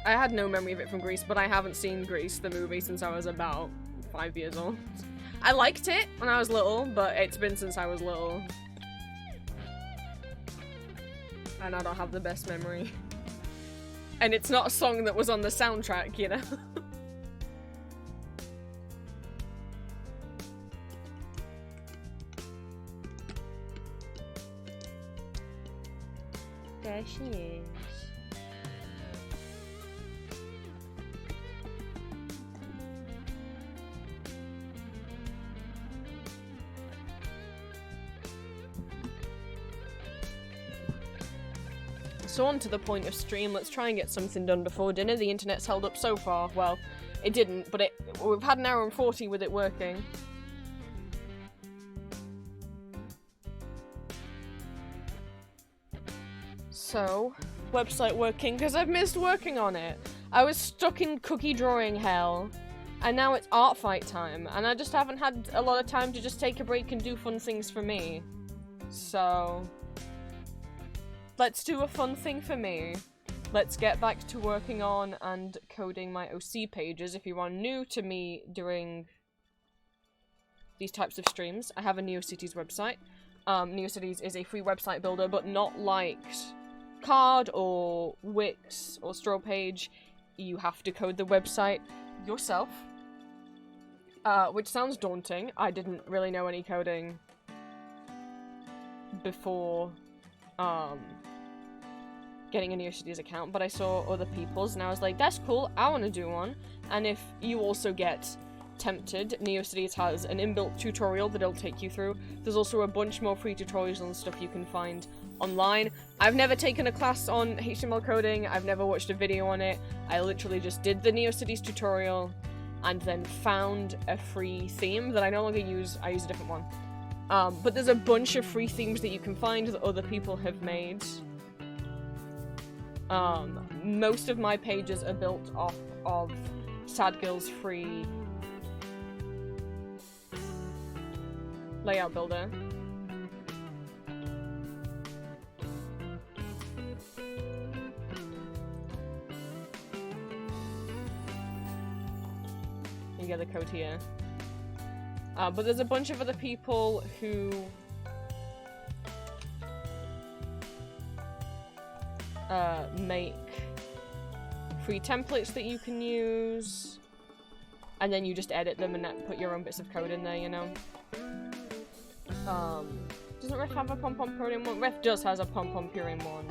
I had no memory of it from Grease, but I haven't seen Grease, the movie, since I was about 5 years old. I liked it when I was little, but it's been since I was little. And I don't have the best memory. And it's not a song that was on the soundtrack, you know? There she is. So on to the point of stream, let's try and get something done before dinner. The internet's held up so far. Well, it didn't, but we've had an hour and 40 with it working. So, website working, because I've missed working on it. I was stuck in cookie drawing hell, and now it's art fight time, and I just haven't had a lot of time to just take a break and do fun things for me. So, let's do a fun thing for me. Let's get back to working on and coding my OC pages. If you are new to me doing these types of streams, I have a NeoCities website. NeoCities is a free website builder, but not like Card or Wix or StrawPage. You have to code the website yourself, which sounds daunting. I didn't really know any coding before getting a NeoCities account, but I saw other people's and I was like, that's cool, I want to do one. And if you also get tempted, NeoCities has an inbuilt tutorial that it'll take you through. There's also a bunch more free tutorials and stuff you can find online. I've never taken a class on HTML coding, I've never watched a video on it. I literally just did the NeoCities tutorial and then found a free theme that I no longer use. I use a different one. But there's a bunch of free themes that you can find that other people have made. Most of my pages are built off of Sadgill's free layout builder. You get the code here. But there's a bunch of other people who make free templates that you can use, and then you just edit them and put your own bits of code in there, you know? Doesn't Ref have a pom-pom purine one? Ref does has a pom-pom purine one.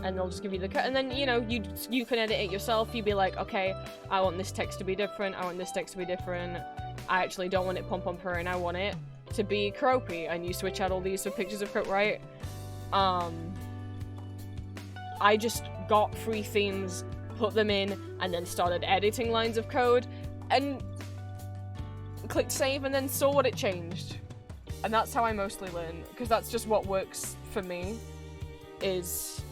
And they'll just give you the code, and then, you know, you can edit it yourself. You'd be like, okay, I want this text to be different, I want this text to be different, I actually don't want it pom-pom purine, I want it to be croapy, and you switch out all these for pictures of croap, right? I just got free themes, put them in, and then started editing lines of code, and clicked save, and then saw what it changed. And that's how I mostly learn, because that's just what works for me, is,